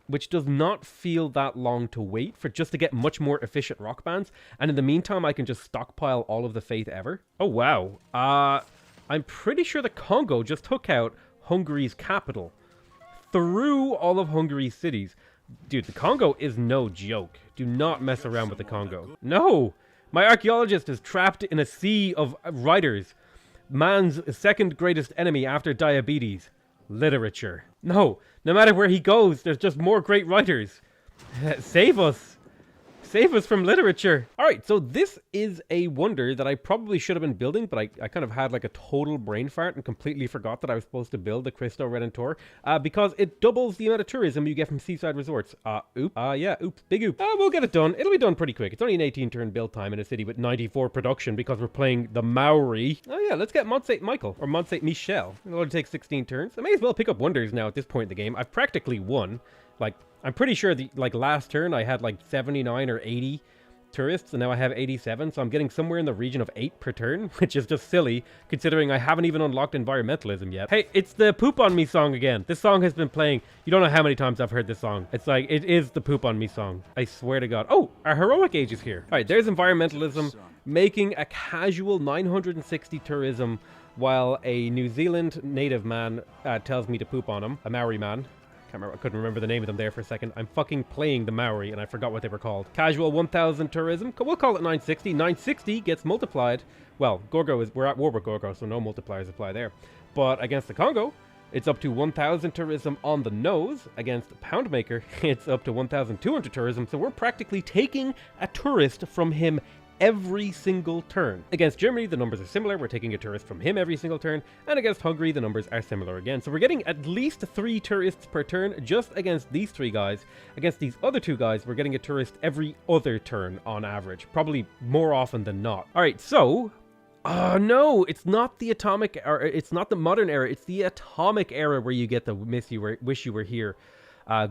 which does not feel that long to wait for, just to get much more efficient rock bands. And in the meantime, I can just stockpile all of the faith ever. Oh, wow. I'm pretty sure the Congo just took out Hungary's capital through all of Hungary's cities. Dude, the Congo is no joke. Do not mess around with the Congo. No! My archaeologist is trapped in a sea of writers. Man's second greatest enemy after diabetes. Literature. No matter where he goes, there's just more great writers. Save us. Save us from literature. All right, so this is a wonder that I probably should have been building, but I kind of had like a total brain fart and completely forgot that I was supposed to build the Cristo Redentor because it doubles the amount of tourism you get from seaside resorts. Oops, big oop. We'll get it done. It'll be done pretty quick. It's only an 18-turn build time in a city with 94 production because we're playing the Maori. Oh yeah, let's get Mont Saint Michael or Mont Saint Michel. It'll only take 16 turns. I may as well pick up wonders now at this point in the game. I've practically won. Like, I'm pretty sure the last turn I had like 79 or 80 tourists, and now I have 87, so I'm getting somewhere in the region of 8 per turn, which is just silly considering I haven't even unlocked environmentalism yet. Hey, it's the Poop on Me song again. This song has been playing. You don't know how many times I've heard this song. It's like, it is the Poop on Me song. I swear to God. Oh, our heroic age is here. All right, there's environmentalism making a casual 960 tourism while a New Zealand native man tells me to poop on him, a Maori man. I couldn't remember the name of them there for a second. I'm fucking playing the Maori and I forgot what they were called. Casual 1000 tourism. We'll call it 960. 960 gets multiplied. Well, we're at war with Gorgo, so no multipliers apply there. But against the Congo, it's up to 1000 tourism on the nose. Against Poundmaker, it's up to 1200 tourism. So we're practically taking a tourist from him every single turn. Against Germany, the numbers are similar. We're taking a tourist from him every single turn. And against Hungary, the numbers are similar again. So we're getting at least 3 tourists per turn just against these 3 guys. Against these other 2 guys, we're getting a tourist every other turn on average. Probably more often than not. All right, so... Oh no, it's not the atomic, or it's not the modern era. It's the atomic era where you get the wish you were here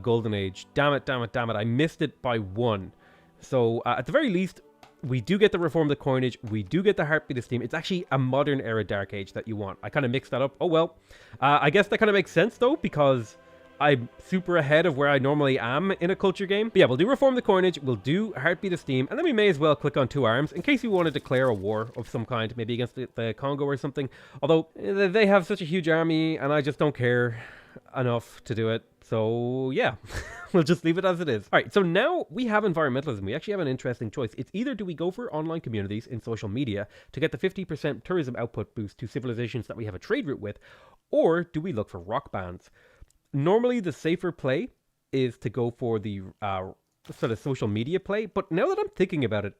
golden age. Damn it. I missed it by 1. So at the very least, we do get the Reform the Coinage. We do get the Heartbeat of Steam. It's actually a modern era Dark Age that you want. I kind of mixed that up. Oh, well. I guess that kind of makes sense, though, because I'm super ahead of where I normally am in a culture game. But yeah, we'll do Reform the Coinage. We'll do Heartbeat of Steam. And then we may as well click on 2 arms in case we want to declare a war of some kind, maybe against the Congo or something. Although they have such a huge army and I just don't care enough to do it. So yeah, we'll just leave it as it is. All right, so now we have environmentalism. We actually have an interesting choice. It's either do we go for online communities in social media to get the 50% tourism output boost to civilizations that we have a trade route with, or do we look for rock bands? Normally, the safer play is to go for the sort of social media play, but now that I'm thinking about it,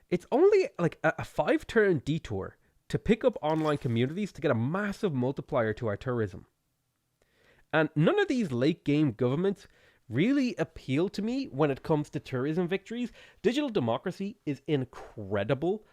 it's only like a 5-turn detour to pick up online communities to get a massive multiplier to our tourism. And none of these late game governments really appeal to me when it comes to tourism victories. Digital democracy is incredible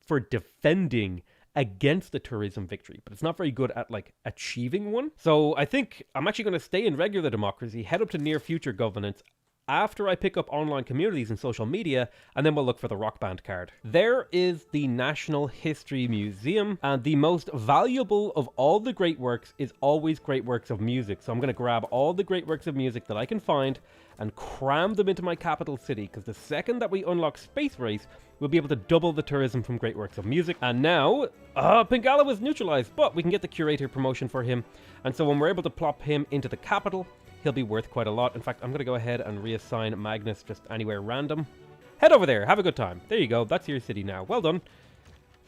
for defending against the tourism victory, but it's not very good at like achieving one. So I think I'm actually going to stay in regular democracy, head up to near future governance after I pick up online communities and social media, and then we'll look for the rock band card. There is the National History Museum, and the most valuable of all the great works is always great works of music. So I'm going to grab all the great works of music that I can find and cram them into my capital city, because the second that we unlock Space Race, we'll be able to double the tourism from great works of music. And now, Pingala was neutralized, but we can get the curator promotion for him. And so when we're able to plop him into the capital, he'll be worth quite a lot. In fact, I'm going to go ahead and reassign Magnus just anywhere random. Head over there. Have a good time. There you go. That's your city now. Well done.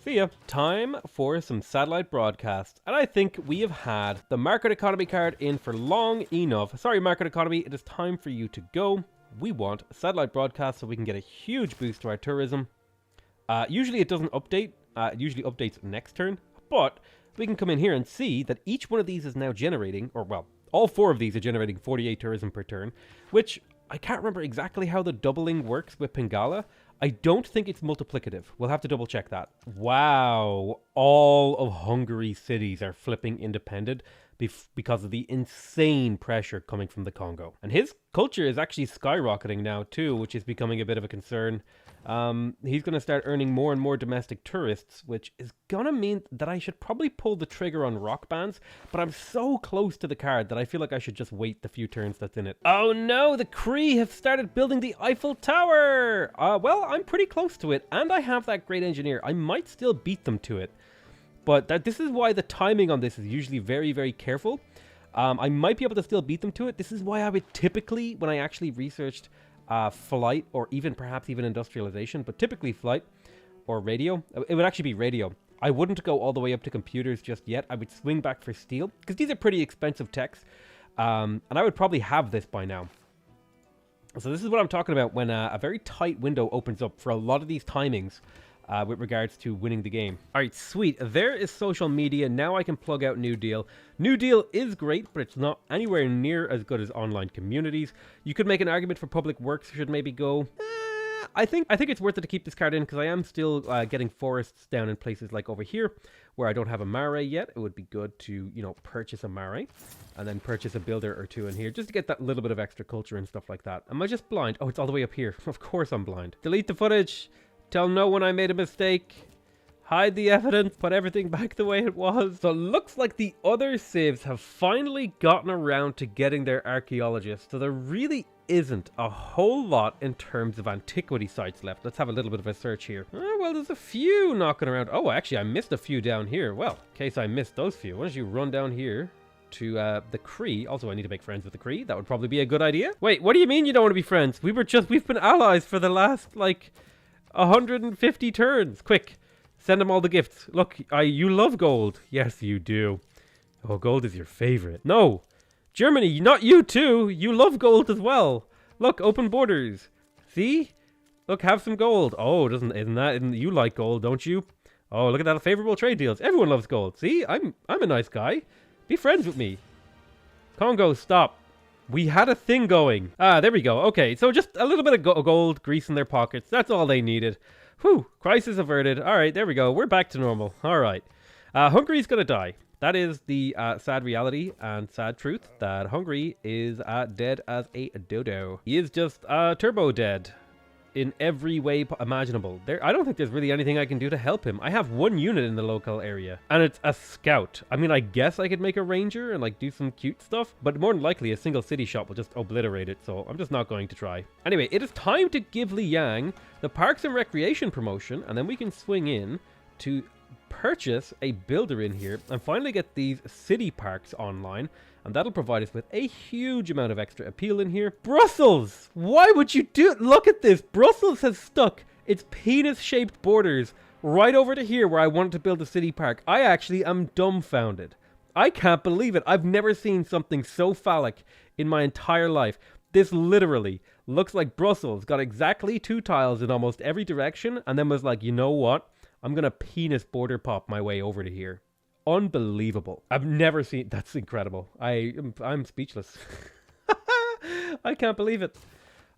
See ya. Time for some satellite broadcast. And I think we have had the market economy card in for long enough. Sorry, market economy. It is time for you to go. We want a satellite broadcast so we can get a huge boost to our tourism. Usually it doesn't update. It usually updates next turn. But we can come in here and see that each one of these is now generating, or well, all 4 of these are generating 48 tourism per turn, which I can't remember exactly how the doubling works with Pingala. I don't think it's multiplicative. We'll have to double check that. Wow. All of Hungary's cities are flipping independent because of the insane pressure coming from the Congo. And his culture is actually skyrocketing now too, which is becoming a bit of a concern. He's going to start earning more and more domestic tourists, which is going to mean that I should probably pull the trigger on rock bands, but I'm so close to the card that I feel like I should just wait the few turns that's in it. Oh no, the Cree have started building the Eiffel Tower! Well, I'm pretty close to it, and I have that great engineer. I might still beat them to it, but this is why the timing on this is usually very, very careful. I might be able to still beat them to it. This is why I would typically, when I actually researched flight, or perhaps even industrialization, but typically flight or radio. It would actually be radio. I wouldn't go all the way up to computers just yet. I would swing back for steel, because these are pretty expensive techs. And I would probably have this by now. So this is what I'm talking about when a very tight window opens up for a lot of these timings with regards to winning the game. All right, sweet. There is social media. Now I can plug out New Deal. New Deal is great, but it's not anywhere near as good as online communities. You could make an argument for public works should maybe go. I think it's worth it to keep this card in because I am still getting forests down in places like over here where I don't have a mare yet. It would be good to, you know, purchase a mare and then purchase a builder or two in here just to get that little bit of extra culture and stuff like that. Am I just blind? Oh, it's all the way up here. Of course I'm blind. Delete the footage. Tell no one I made a mistake. Hide the evidence. Put everything back the way it was. So it looks like the other civs have finally gotten around to getting their archaeologists. So there really isn't a whole lot in terms of antiquity sites left. Let's have a little bit of a search here. Oh, well, there's a few knocking around. Oh, actually, I missed a few down here. Well, in case I missed those few, why don't you run down here to the Cree. Also, I need to make friends with the Cree. That would probably be a good idea. Wait, what do you mean you don't want to be friends? We've been allies for the last, like, 150 turns. Quick, send them all the gifts. Look, you love gold. Yes, you do. Oh, gold is your favorite. No, Germany, not you too. You love gold as well. Look, open borders. See? Look, have some gold. Oh, isn't you like gold, don't you? Oh, look at that, favorable trade deals. Everyone loves gold. See? I'm a nice guy. Be friends with me. Congo, stop. We had a thing going. Ah, there we go. Okay, so just a little bit of gold grease in their pockets. That's all they needed. Whew, crisis averted. All right, there we go. We're back to normal. All right. Hungary's going to die. That is the sad reality and sad truth that Hungary is dead as a dodo. He is just turbo dead in every way imaginable. I don't think there's really anything I can do to help him. I have one unit in the local area, and it's a scout. I mean, I guess I could make a ranger and like do some cute stuff, but more than likely a single city shot will just obliterate it, so I'm just not going to try. Anyway, it is time to give Liang the Parks and Recreation promotion, and then we can swing in to purchase a builder in here and finally get these city parks online, and that'll provide us with a huge amount of extra appeal in here. Brussels! Why would you do it? Look at this. Brussels has stuck its penis-shaped borders right over to here where I wanted to build a city park. I actually am dumbfounded. I can't believe it. I've never seen something so phallic in my entire life. This literally looks like Brussels got exactly 2 tiles in almost every direction and then was like, you know what? I'm going to penis border pop my way over to here. Unbelievable. I've never seen... That's incredible. I'm speechless. I can't believe it.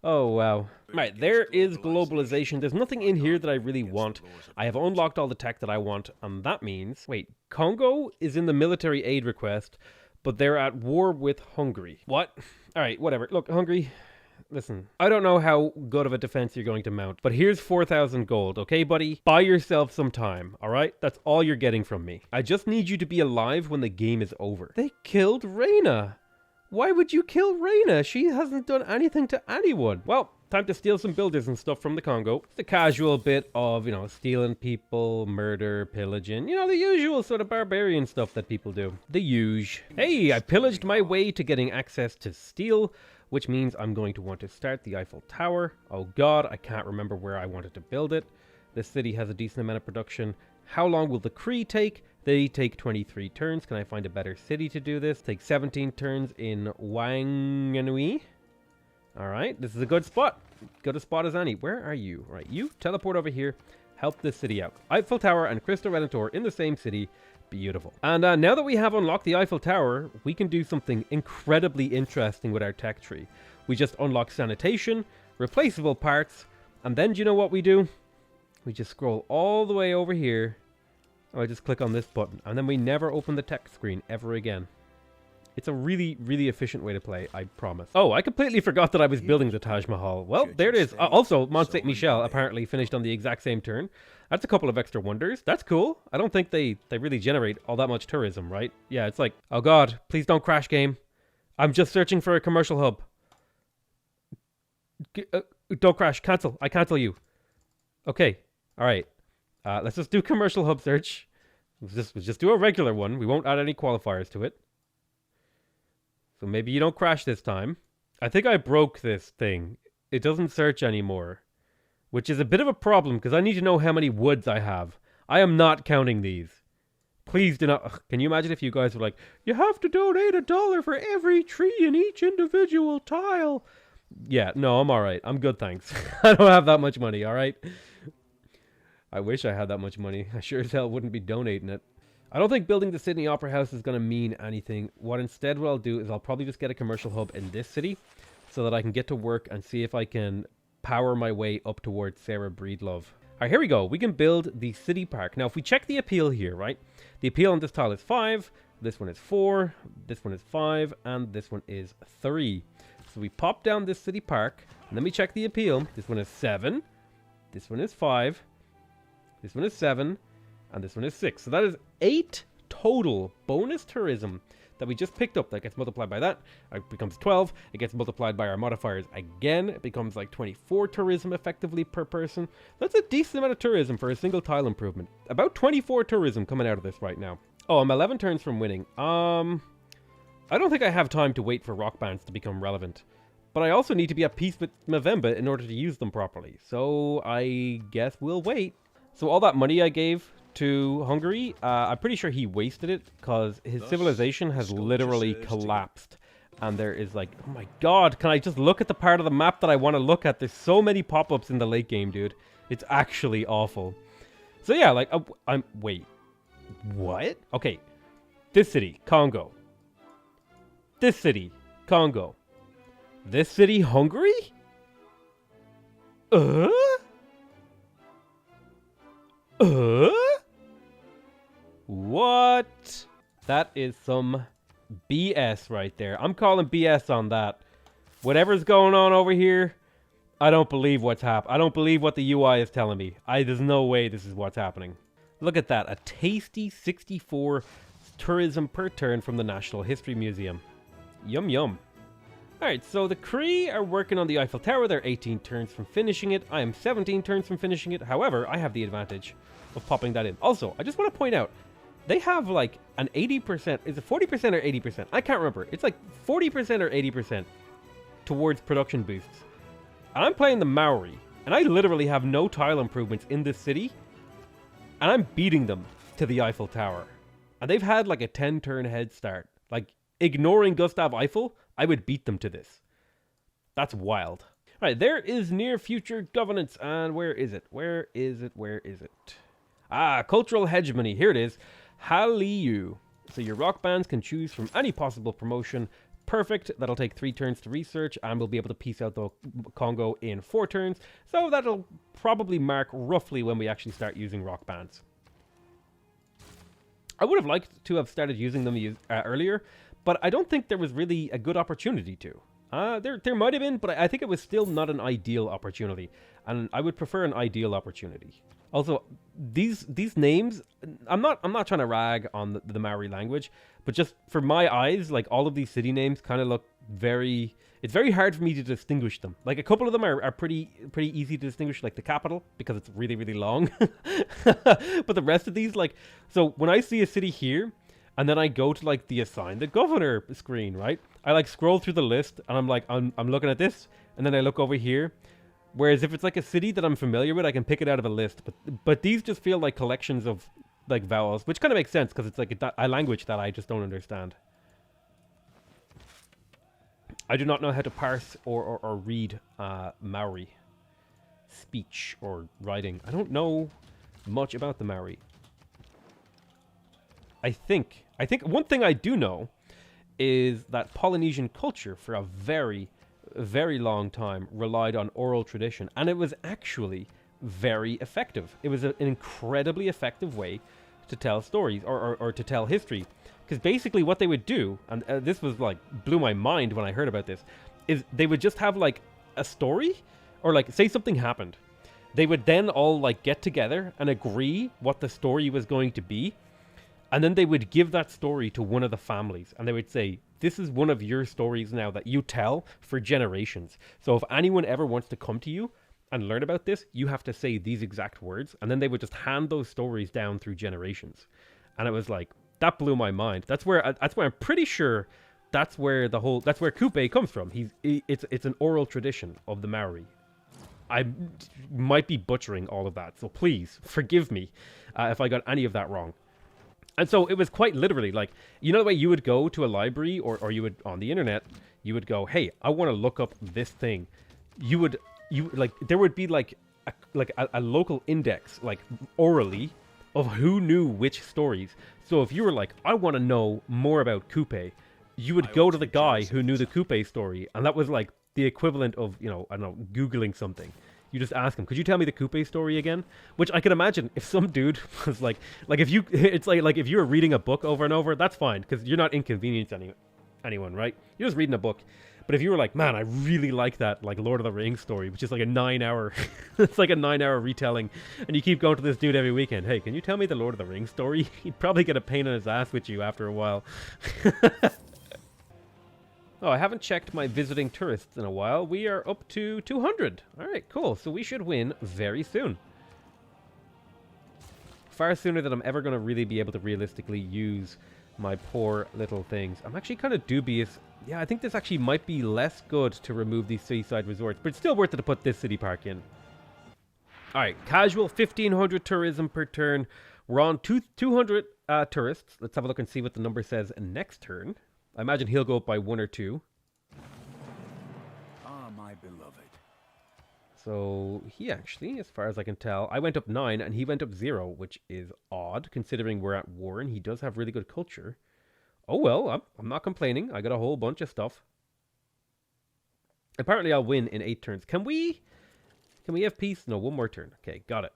Oh, wow. Right, there is globalization. There's nothing in here that I really want. I have unlocked all the tech that I want, and that means... Wait, Congo is in the military aid request, but they're at war with Hungary. What? All right, whatever. Look, Hungary... Listen, I don't know how good of a defense you're going to mount, but here's 4,000 gold, okay, buddy? Buy yourself some time, all right? That's all you're getting from me. I just need you to be alive when the game is over. They killed Reina. Why would you kill Reina? She hasn't done anything to anyone. Well, time to steal some builders and stuff from the Congo. It's a casual bit of, you know, stealing people, murder, pillaging. You know, the usual sort of barbarian stuff that people do. The huge. Hey, I pillaged my way to getting access to steel, which means I'm going to want to start the Eiffel Tower. Oh god, I can't remember where I wanted to build it. This city has a decent amount of production. How long will the Cree take? They take 23 turns. Can I find a better city to do this? Take 17 turns in Wanganui. Alright, this is a good spot. Good a spot as any. Where are you? Right, you teleport over here. Help this city out. Eiffel Tower and Crystal Redentor in the same city. Beautiful. And now that we have unlocked the Eiffel Tower, we can do something incredibly interesting with our tech tree. We just unlock sanitation, replaceable parts, and then do you know what we do? We just scroll all the way over here. Oh, I just click on this button, and then we never open the tech screen ever again. It's a really, really efficient way to play, I promise. Oh, I completely forgot that I was building the Taj Mahal. Well, there it is. Also, Mont Saint-Michel apparently finished on the exact same turn. That's a couple of extra wonders. That's cool. I don't think they really generate all that much tourism, right? Yeah, it's like, oh god, please don't crash, game. I'm just searching for a commercial hub. Don't crash. Cancel. I cancel you. Okay. All right. Let's just do commercial hub search. Let's just do a regular one. We won't add any qualifiers to it. So maybe you don't crash this time. I think I broke this thing. It doesn't search anymore, which is a bit of a problem because I need to know how many woods I have. I am not counting these. Please do not. Ugh, can you imagine if you guys were like, you have to donate $1 for every tree in each individual tile? Yeah, no, I'm alright. I'm good, thanks. I don't have that much money, alright? I wish I had that much money. I sure as hell wouldn't be donating it. I don't think building the Sydney Opera House is going to mean anything. What I'll do is I'll probably just get a commercial hub in this city so that I can get to work and see if I can power my way up towards Sarah Breedlove. Alright, here we go. We can build the city park. Now, if we check the appeal here, right? The appeal on this tile is 5, this one is 4, this one is 5, and this one is 3. So we pop down this city park, and then we check the appeal. This one is 7, this one is 5, this one is 7, and this one is 6. So that is 8 total bonus tourism that we just picked up. That gets multiplied by that. It becomes 12. It gets multiplied by our modifiers again. It becomes like 24 tourism effectively per person. That's a decent amount of tourism for a single tile improvement. About 24 tourism coming out of this right now. Oh, I'm 11 turns from winning. I don't think I have time to wait for rock bands to become relevant. But I also need to be at peace with Movember in order to use them properly. So I guess we'll wait. So all that money I gave to Hungary, I'm pretty sure he wasted it because his civilization has literally collapsed. And there is like, oh my god, can I just look at the part of the map that I want to look at? There's so many pop-ups in the late game, dude. It's actually awful. So yeah, like, wait. What? Okay. This city, Congo. This city, Congo. This city, Hungary? What? That is some BS right there. I'm calling BS on that. Whatever's going on over here, I don't believe what's happening. I don't believe what the UI is telling me. There's no way this is what's happening. Look at that. A tasty 64 tourism per turn from the National History Museum. Yum yum. Alright, so the Cree are working on the Eiffel Tower. They're 18 turns from finishing it. I am 17 turns from finishing it. However, I have the advantage of popping that in. Also, I just want to point out, they have like an 80%, is it 40% or 80%? I can't remember. It's like 40% or 80% towards production boosts. And I'm playing the Maori, and I literally have no tile improvements in this city, and I'm beating them to the Eiffel Tower. And they've had like a 10-turn head start. Like, ignoring Gustav Eiffel, I would beat them to this. That's wild. All right, there is near future governance, and where is it? Where is it? Where is it? Ah, cultural hegemony. Here it is. Hallyu. So your rock bands can choose from any possible promotion. Perfect. That'll take 3 turns to research, and we'll be able to piece out the Congo in 4 turns. So that'll probably mark roughly when we actually start using rock bands. I would have liked to have started using them earlier, but I don't think there was really a good opportunity to. There might have been, but I think it was still not an ideal opportunity, and I would prefer an ideal opportunity. Also, these names, I'm not trying to rag on the Maori language, but just for my eyes, like all of these city names kind of look it's very hard for me to distinguish them. Like a couple of them are pretty easy to distinguish, like the capital, because it's really, really long. But the rest of these, like, so when I see a city here, and then I go to like the assign the governor screen, right? I like scroll through the list, and I'm like, I'm looking at this, and then I look over here. Whereas if it's like a city that I'm familiar with, I can pick it out of a list. But these just feel like collections of like vowels, which kind of makes sense because it's like a language that I just don't understand. I do not know how to parse or read Maori speech or writing. I don't know much about the Maori. I think one thing I do know is that Polynesian culture for a very long time relied on oral tradition, and it was actually very effective. It was an incredibly effective way to tell stories or to tell history, because basically what they would do, and this was like blew my mind when I heard about this, is they would just have like a story, or like say something happened. They would then all like get together and agree what the story was going to be, and then they would give that story to one of the families, and they would say, this is one of your stories now that you tell for generations. So if anyone ever wants to come to you and learn about this, you have to say these exact words. And then they would just hand those stories down through generations. And it was like, that blew my mind. That's where I'm pretty sure that's where Coupe comes from. It's an oral tradition of the Maori. I might be butchering all of that, so please forgive me if I got any of that wrong. And so it was quite literally like, you know the way you would go to a library or you would on the internet, you would go, hey, I want to look up this thing. There would be like a local index, like orally, of who knew which stories. So if you were like, I want to know more about Coupe, you would go to the guy who knew the Coupe story, and that was like the equivalent of, you know, I don't know, Googling something. You just ask him, could you tell me the Coupe story again? Which I can imagine if some dude was like if you, it's like if you're reading a book over and over, that's fine, because you're not inconveniencing anyone, right? You're just reading a book. But if you were like, man, I really like that, like, Lord of the Rings story, which is like a 9-hour, it's like a 9-hour retelling, and you keep going to this dude every weekend, hey, can you tell me the Lord of the Rings story? He'd probably get a pain in his ass with you after a while. Oh, I haven't checked my visiting tourists in a while. We are up to 200. All right, cool. So we should win very soon. Far sooner than I'm ever going to really be able to realistically use my poor little things. I'm actually kind of dubious. Yeah, I think this actually might be less good to remove these seaside resorts, but it's still worth it to put this city park in. All right, casual 1,500 tourism per turn. We're on 200 tourists. Let's have a look and see what the number says next turn. I imagine he'll go up by 1 or 2. Ah, my beloved. So he actually, as far as I can tell, I went up 9 and he went up 0, which is odd considering we're at war and he does have really good culture. Oh well, I'm not complaining. I got a whole bunch of stuff. Apparently I'll win in 8 turns. Can we have peace? No, 1 more turn. Okay, got it.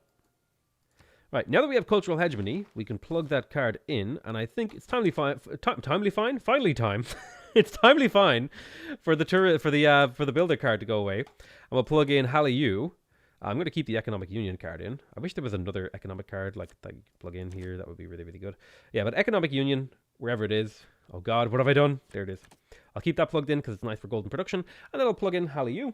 Right, now that we have cultural hegemony, we can plug that card in, and I think it's timely fine. Finally time. It's timely fine for the builder card to go away. And we'll plug in Hallyu. I'm going to keep the economic union card in. I wish there was another economic card like that you could plug in here. That would be really, really good. Yeah, but economic union, wherever it is. Oh God, what have I done? There it is. I'll keep that plugged in because it's nice for golden production, and then I'll plug in Hallyu.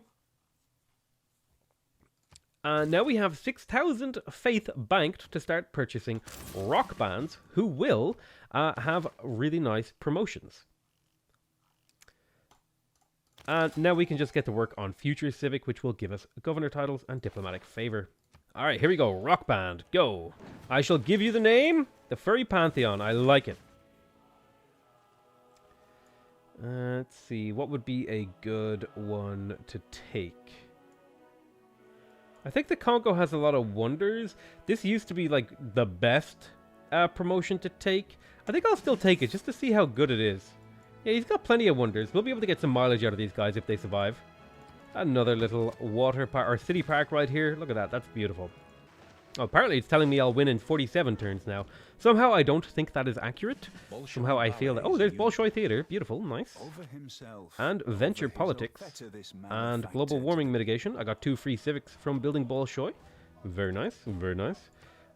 And now we have 6,000 faith banked to start purchasing rock bands who will have really nice promotions. And now we can just get to work on future civic, which will give us governor titles and diplomatic favor. All right, here we go. Rock band, go. I shall give you the name, the Furry Pantheon. I like it. Let's see, what would be a good one to take? I think the Congo has a lot of wonders. This used to be like the best promotion to take. I think I'll still take it just to see how good it is. Yeah, he's got plenty of wonders. We'll be able to get some mileage out of these guys if they survive. Another little water park or city park right here. Look at that. That's beautiful. Oh, apparently it's telling me I'll win in 47 turns now. Somehow I don't think that is accurate. Somehow I feel that... Oh, there's Bolshoi Theatre. Beautiful. Nice. And Venture Politics. And Global Warming Mitigation. I got 2 free civics from building Bolshoi. Very nice. Very nice.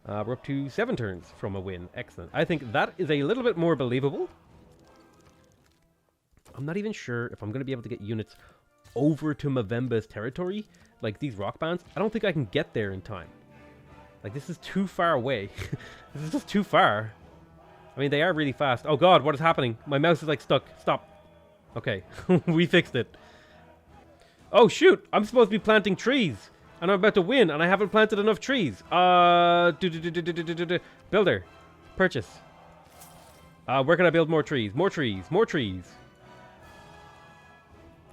We're up to 7 turns from a win. Excellent. I think that is a little bit more believable. I'm not even sure if I'm going to be able to get units over to Mavemba's territory. Like these rock bands. I don't think I can get there in time. Like, this is too far away. This is just too far. I mean, they are really fast. Oh, God, what is happening? My mouse is, like, stuck. Stop. Okay, we fixed it. Oh, shoot. I'm supposed to be planting trees. And I'm about to win, and I haven't planted enough trees. Builder. Purchase. Where can I build more trees? More trees. More trees.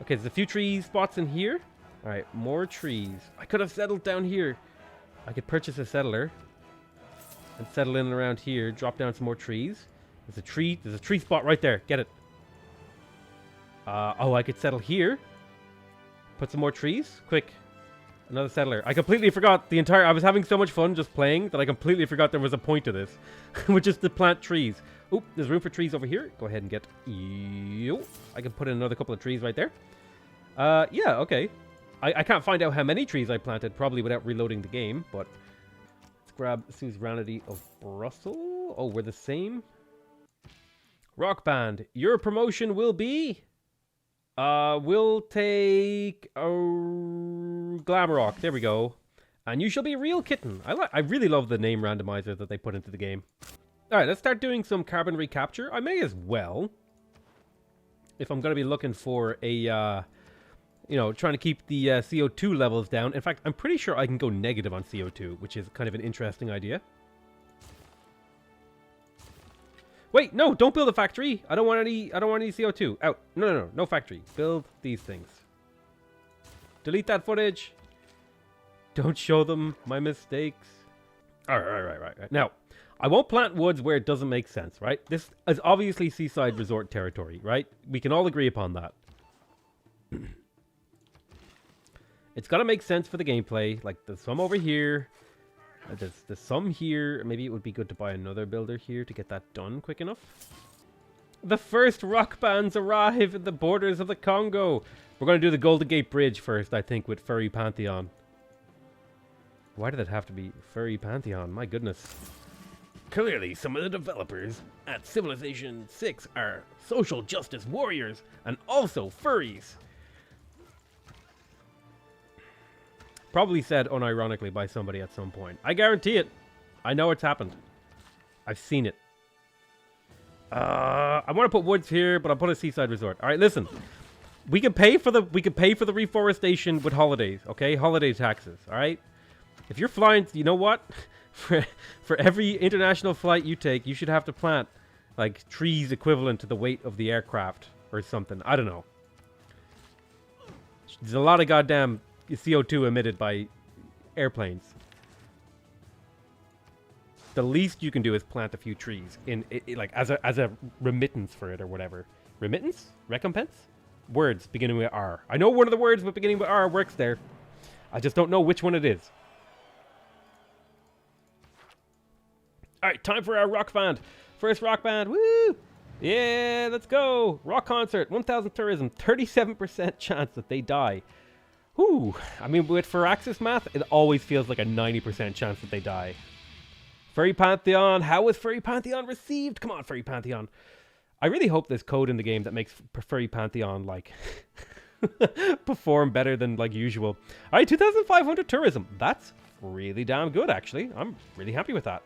Okay, there's a few tree spots in here. All right, more trees. I could have settled down here. I could purchase a settler and settle in and around here, drop down some more trees. There's a tree spot right there. Get it. Oh, I could settle here. Put some more trees. Quick. Another settler. I completely forgot I was having so much fun just playing that I completely forgot there was a point to this, which is to plant trees. Oh, there's room for trees over here. Go ahead and get... I can put in another couple of trees right there. Yeah, okay. I can't find out how many trees I planted, probably without reloading the game, but let's grab Suzerainty of Brussels. Oh, we're the same. Rock Band, your promotion will be... we'll take... Glamrock, there we go. And you shall be a real kitten. I really love the name randomizer that they put into the game. Alright, let's start doing some carbon recapture. I may as well. If I'm going to be looking for a... you know, trying to keep the CO2 levels down. In fact, I'm pretty sure I can go negative on CO2, which is kind of an interesting idea. Wait, no, don't build a factory. I don't want any CO2. Out. No factory. Build these things. Delete that footage. Don't show them my mistakes. All right. Now, I won't plant woods where it doesn't make sense, right? This is obviously seaside resort territory, right? We can all agree upon that. It's got to make sense for the gameplay. Like, there's some over here. There's some here. Maybe it would be good to buy another builder here to get that done quick enough. The first rock bands arrive at the borders of the Congo. We're going to do the Golden Gate Bridge first, I think, with Furry Pantheon. Why did it have to be Furry Pantheon? My goodness. Clearly, some of the developers at Civilization 6 are social justice warriors and also furries. Probably said unironically by somebody at some point. I guarantee it. I know it's happened. I've seen it. I want to put woods here, but I'll put a seaside resort. All right, listen. We can pay for the reforestation with holidays, okay? Holiday taxes, all right? If you're flying, you know what? For every international flight you take, you should have to plant like trees equivalent to the weight of the aircraft or something. I don't know. There's a lot of goddamn CO2 emitted by airplanes. The least you can do is plant a few trees like as a remittance for it or whatever. Remittance? Recompense? Words beginning with R. I know one of the words but beginning with R works there. I just don't know which one it is. Alright, time for our rock band. First rock band. Woo! Yeah, let's go. Rock concert. 1,000 tourism. 37% chance that they die. Whew. I mean, with Firaxis math, it always feels like a 90% chance that they die. Furry Pantheon. How was Furry Pantheon received? Come on, Furry Pantheon. I really hope there's code in the game that makes Furry Pantheon, like, perform better than, like, usual. All right, 2,500 tourism. That's really damn good, actually. I'm really happy with that.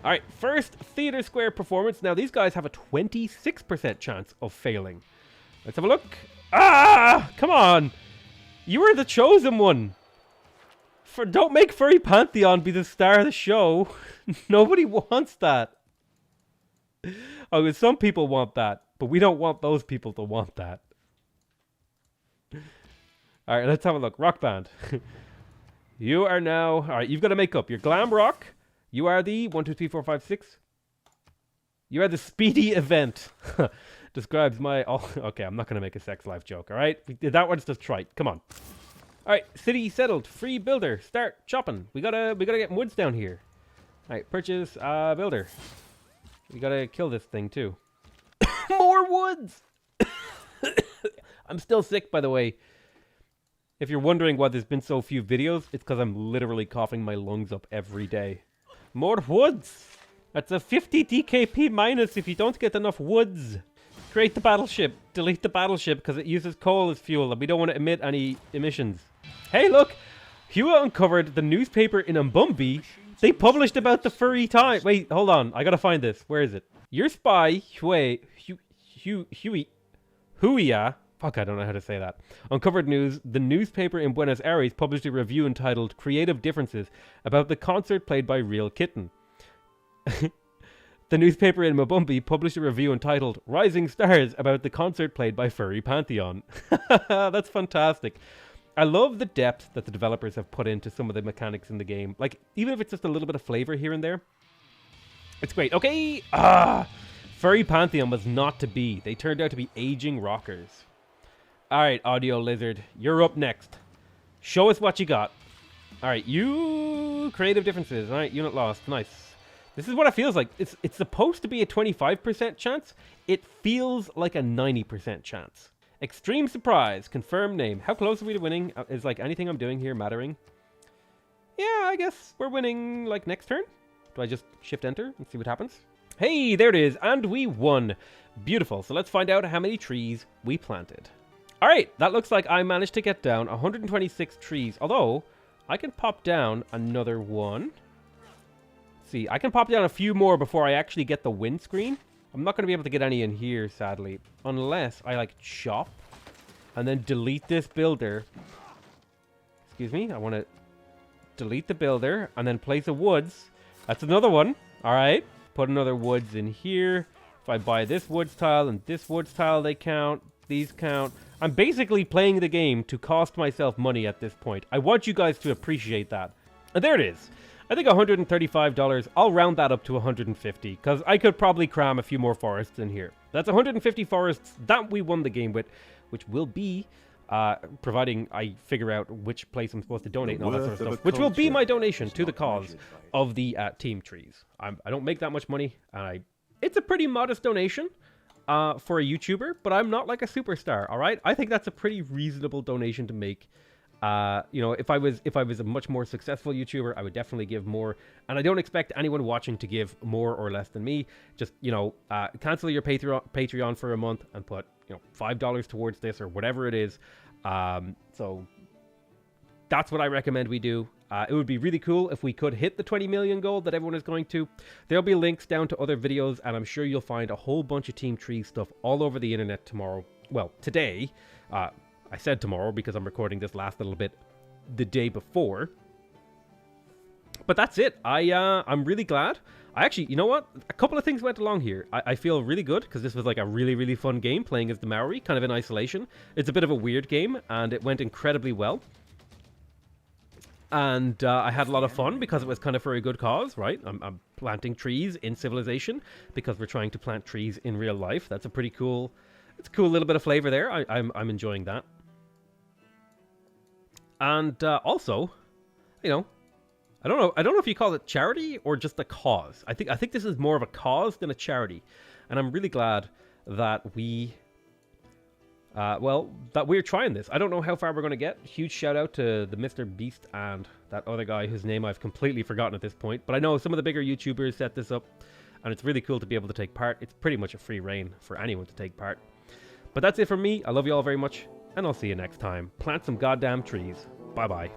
All right, first Theater Square performance. Now, these guys have a 26% chance of failing. Let's have a look. Ah! Come on! You were the chosen one. Don't make Furry Pantheon be the star of the show. Nobody wants that. Oh, some people want that, but we don't want those people to want that. All right, let's have a look. Rock band. You are now... All right, you've got to make up. You're glam rock. You are the 1, 2, 3, 4, 5, 6. You are the speedy event. Describes my... Oh, okay, I'm not going to make a sex life joke, all right? That one's just trite. Come on. All right, city settled. Free builder. Start shopping. We gotta get woods down here. All right, purchase builder. We gotta kill this thing too. More woods. I'm still sick, by the way. If you're wondering why there's been so few videos, it's because I'm literally coughing my lungs up every day. More woods. That's a 50 DKP minus if you don't get enough woods. Create the battleship. Delete the battleship because it uses coal as fuel and we don't want to emit any emissions. Hey, look! Hua uncovered the newspaper in Umbumbi. They published about the furry time. Wait, hold on. I gotta find this. Where is it? Your spy, Huia. Fuck, I don't know how to say that. Uncovered news. The newspaper in Buenos Aires published a review entitled Creative Differences about the concert played by Real Kitten. The newspaper in Mabumbi published a review entitled Rising Stars about the concert played by Furry Pantheon. That's fantastic. I love the depth that the developers have put into some of the mechanics in the game. Like, even if it's just a little bit of flavor here and there. It's great. Okay. Furry Pantheon was not to be. They turned out to be aging rockers. All right, Audio Lizard. You're up next. Show us what you got. All right, you... Creative differences. All right, unit lost. Nice. This is what it feels like. It's supposed to be a 25% chance. It feels like a 90% chance. Extreme surprise. Confirm name. How close are we to winning? Is like anything I'm doing here mattering? Yeah, I guess we're winning like next turn. Do I just shift enter and see what happens? Hey, there it is. And we won. Beautiful. So let's find out how many trees we planted. All right. That looks like I managed to get down 126 trees. Although I can pop down another one. See, I can pop down a few more before I actually get the windscreen. I'm not going to be able to get any in here, sadly, unless I, like, chop and then delete this builder. Excuse me, I want to delete the builder and then place a woods That's another one. All right. Put another woods in here. If I buy this woods tile and this woods tile, they count. These count. I'm basically playing the game to cost myself money at this point. I want you guys to appreciate that. And there it is. I think $135. I'll round that up to 150 because I could probably cram a few more forests in here. That's 150 forests that we won the game with, which will be, providing I figure out which place I'm supposed to donate and all that sort of stuff, which will be my donation to the cause of the team trees. I don't make that much money, and it's a pretty modest donation for a YouTuber, but I'm not like a superstar, all right? I think that's a pretty reasonable donation to make. You know, if I was a much more successful YouTuber, I would definitely give more. And I don't expect anyone watching to give more or less than me. Just, you know, cancel your Patreon for a month and put, you know, $5 towards this or whatever it is. So that's what I recommend we do. It would be really cool if we could hit the 20 million goal that everyone is going to. There'll be links down to other videos, and I'm sure you'll find a whole bunch of Team Tree stuff all over the internet tomorrow. Well, today. I said tomorrow because I'm recording this last little bit the day before. But that's it. I'm really glad. I actually, you know what? A couple of things went along here. I feel really good because this was like a really, really fun game playing as the Maori, kind of in isolation. It's a bit of a weird game, and it went incredibly well. And I had a lot of fun because it was kind of for a good cause, right? I'm planting trees in Civilization because we're trying to plant trees in real life. That's a pretty cool... It's a cool little bit of flavor there. I'm enjoying that. And also, you know, I don't know if you call it charity or just a cause. I think this is more of a cause than a charity, and I'm really glad that we, that we're trying this. I don't know how far we're going to get. Huge shout out to the Mr. Beast and that other guy whose name I've completely forgotten at this point. But I know some of the bigger YouTubers set this up, and it's really cool to be able to take part. It's pretty much a free reign for anyone to take part. But that's it from me. I love you all very much, and I'll see you next time. Plant some goddamn trees. Bye-bye.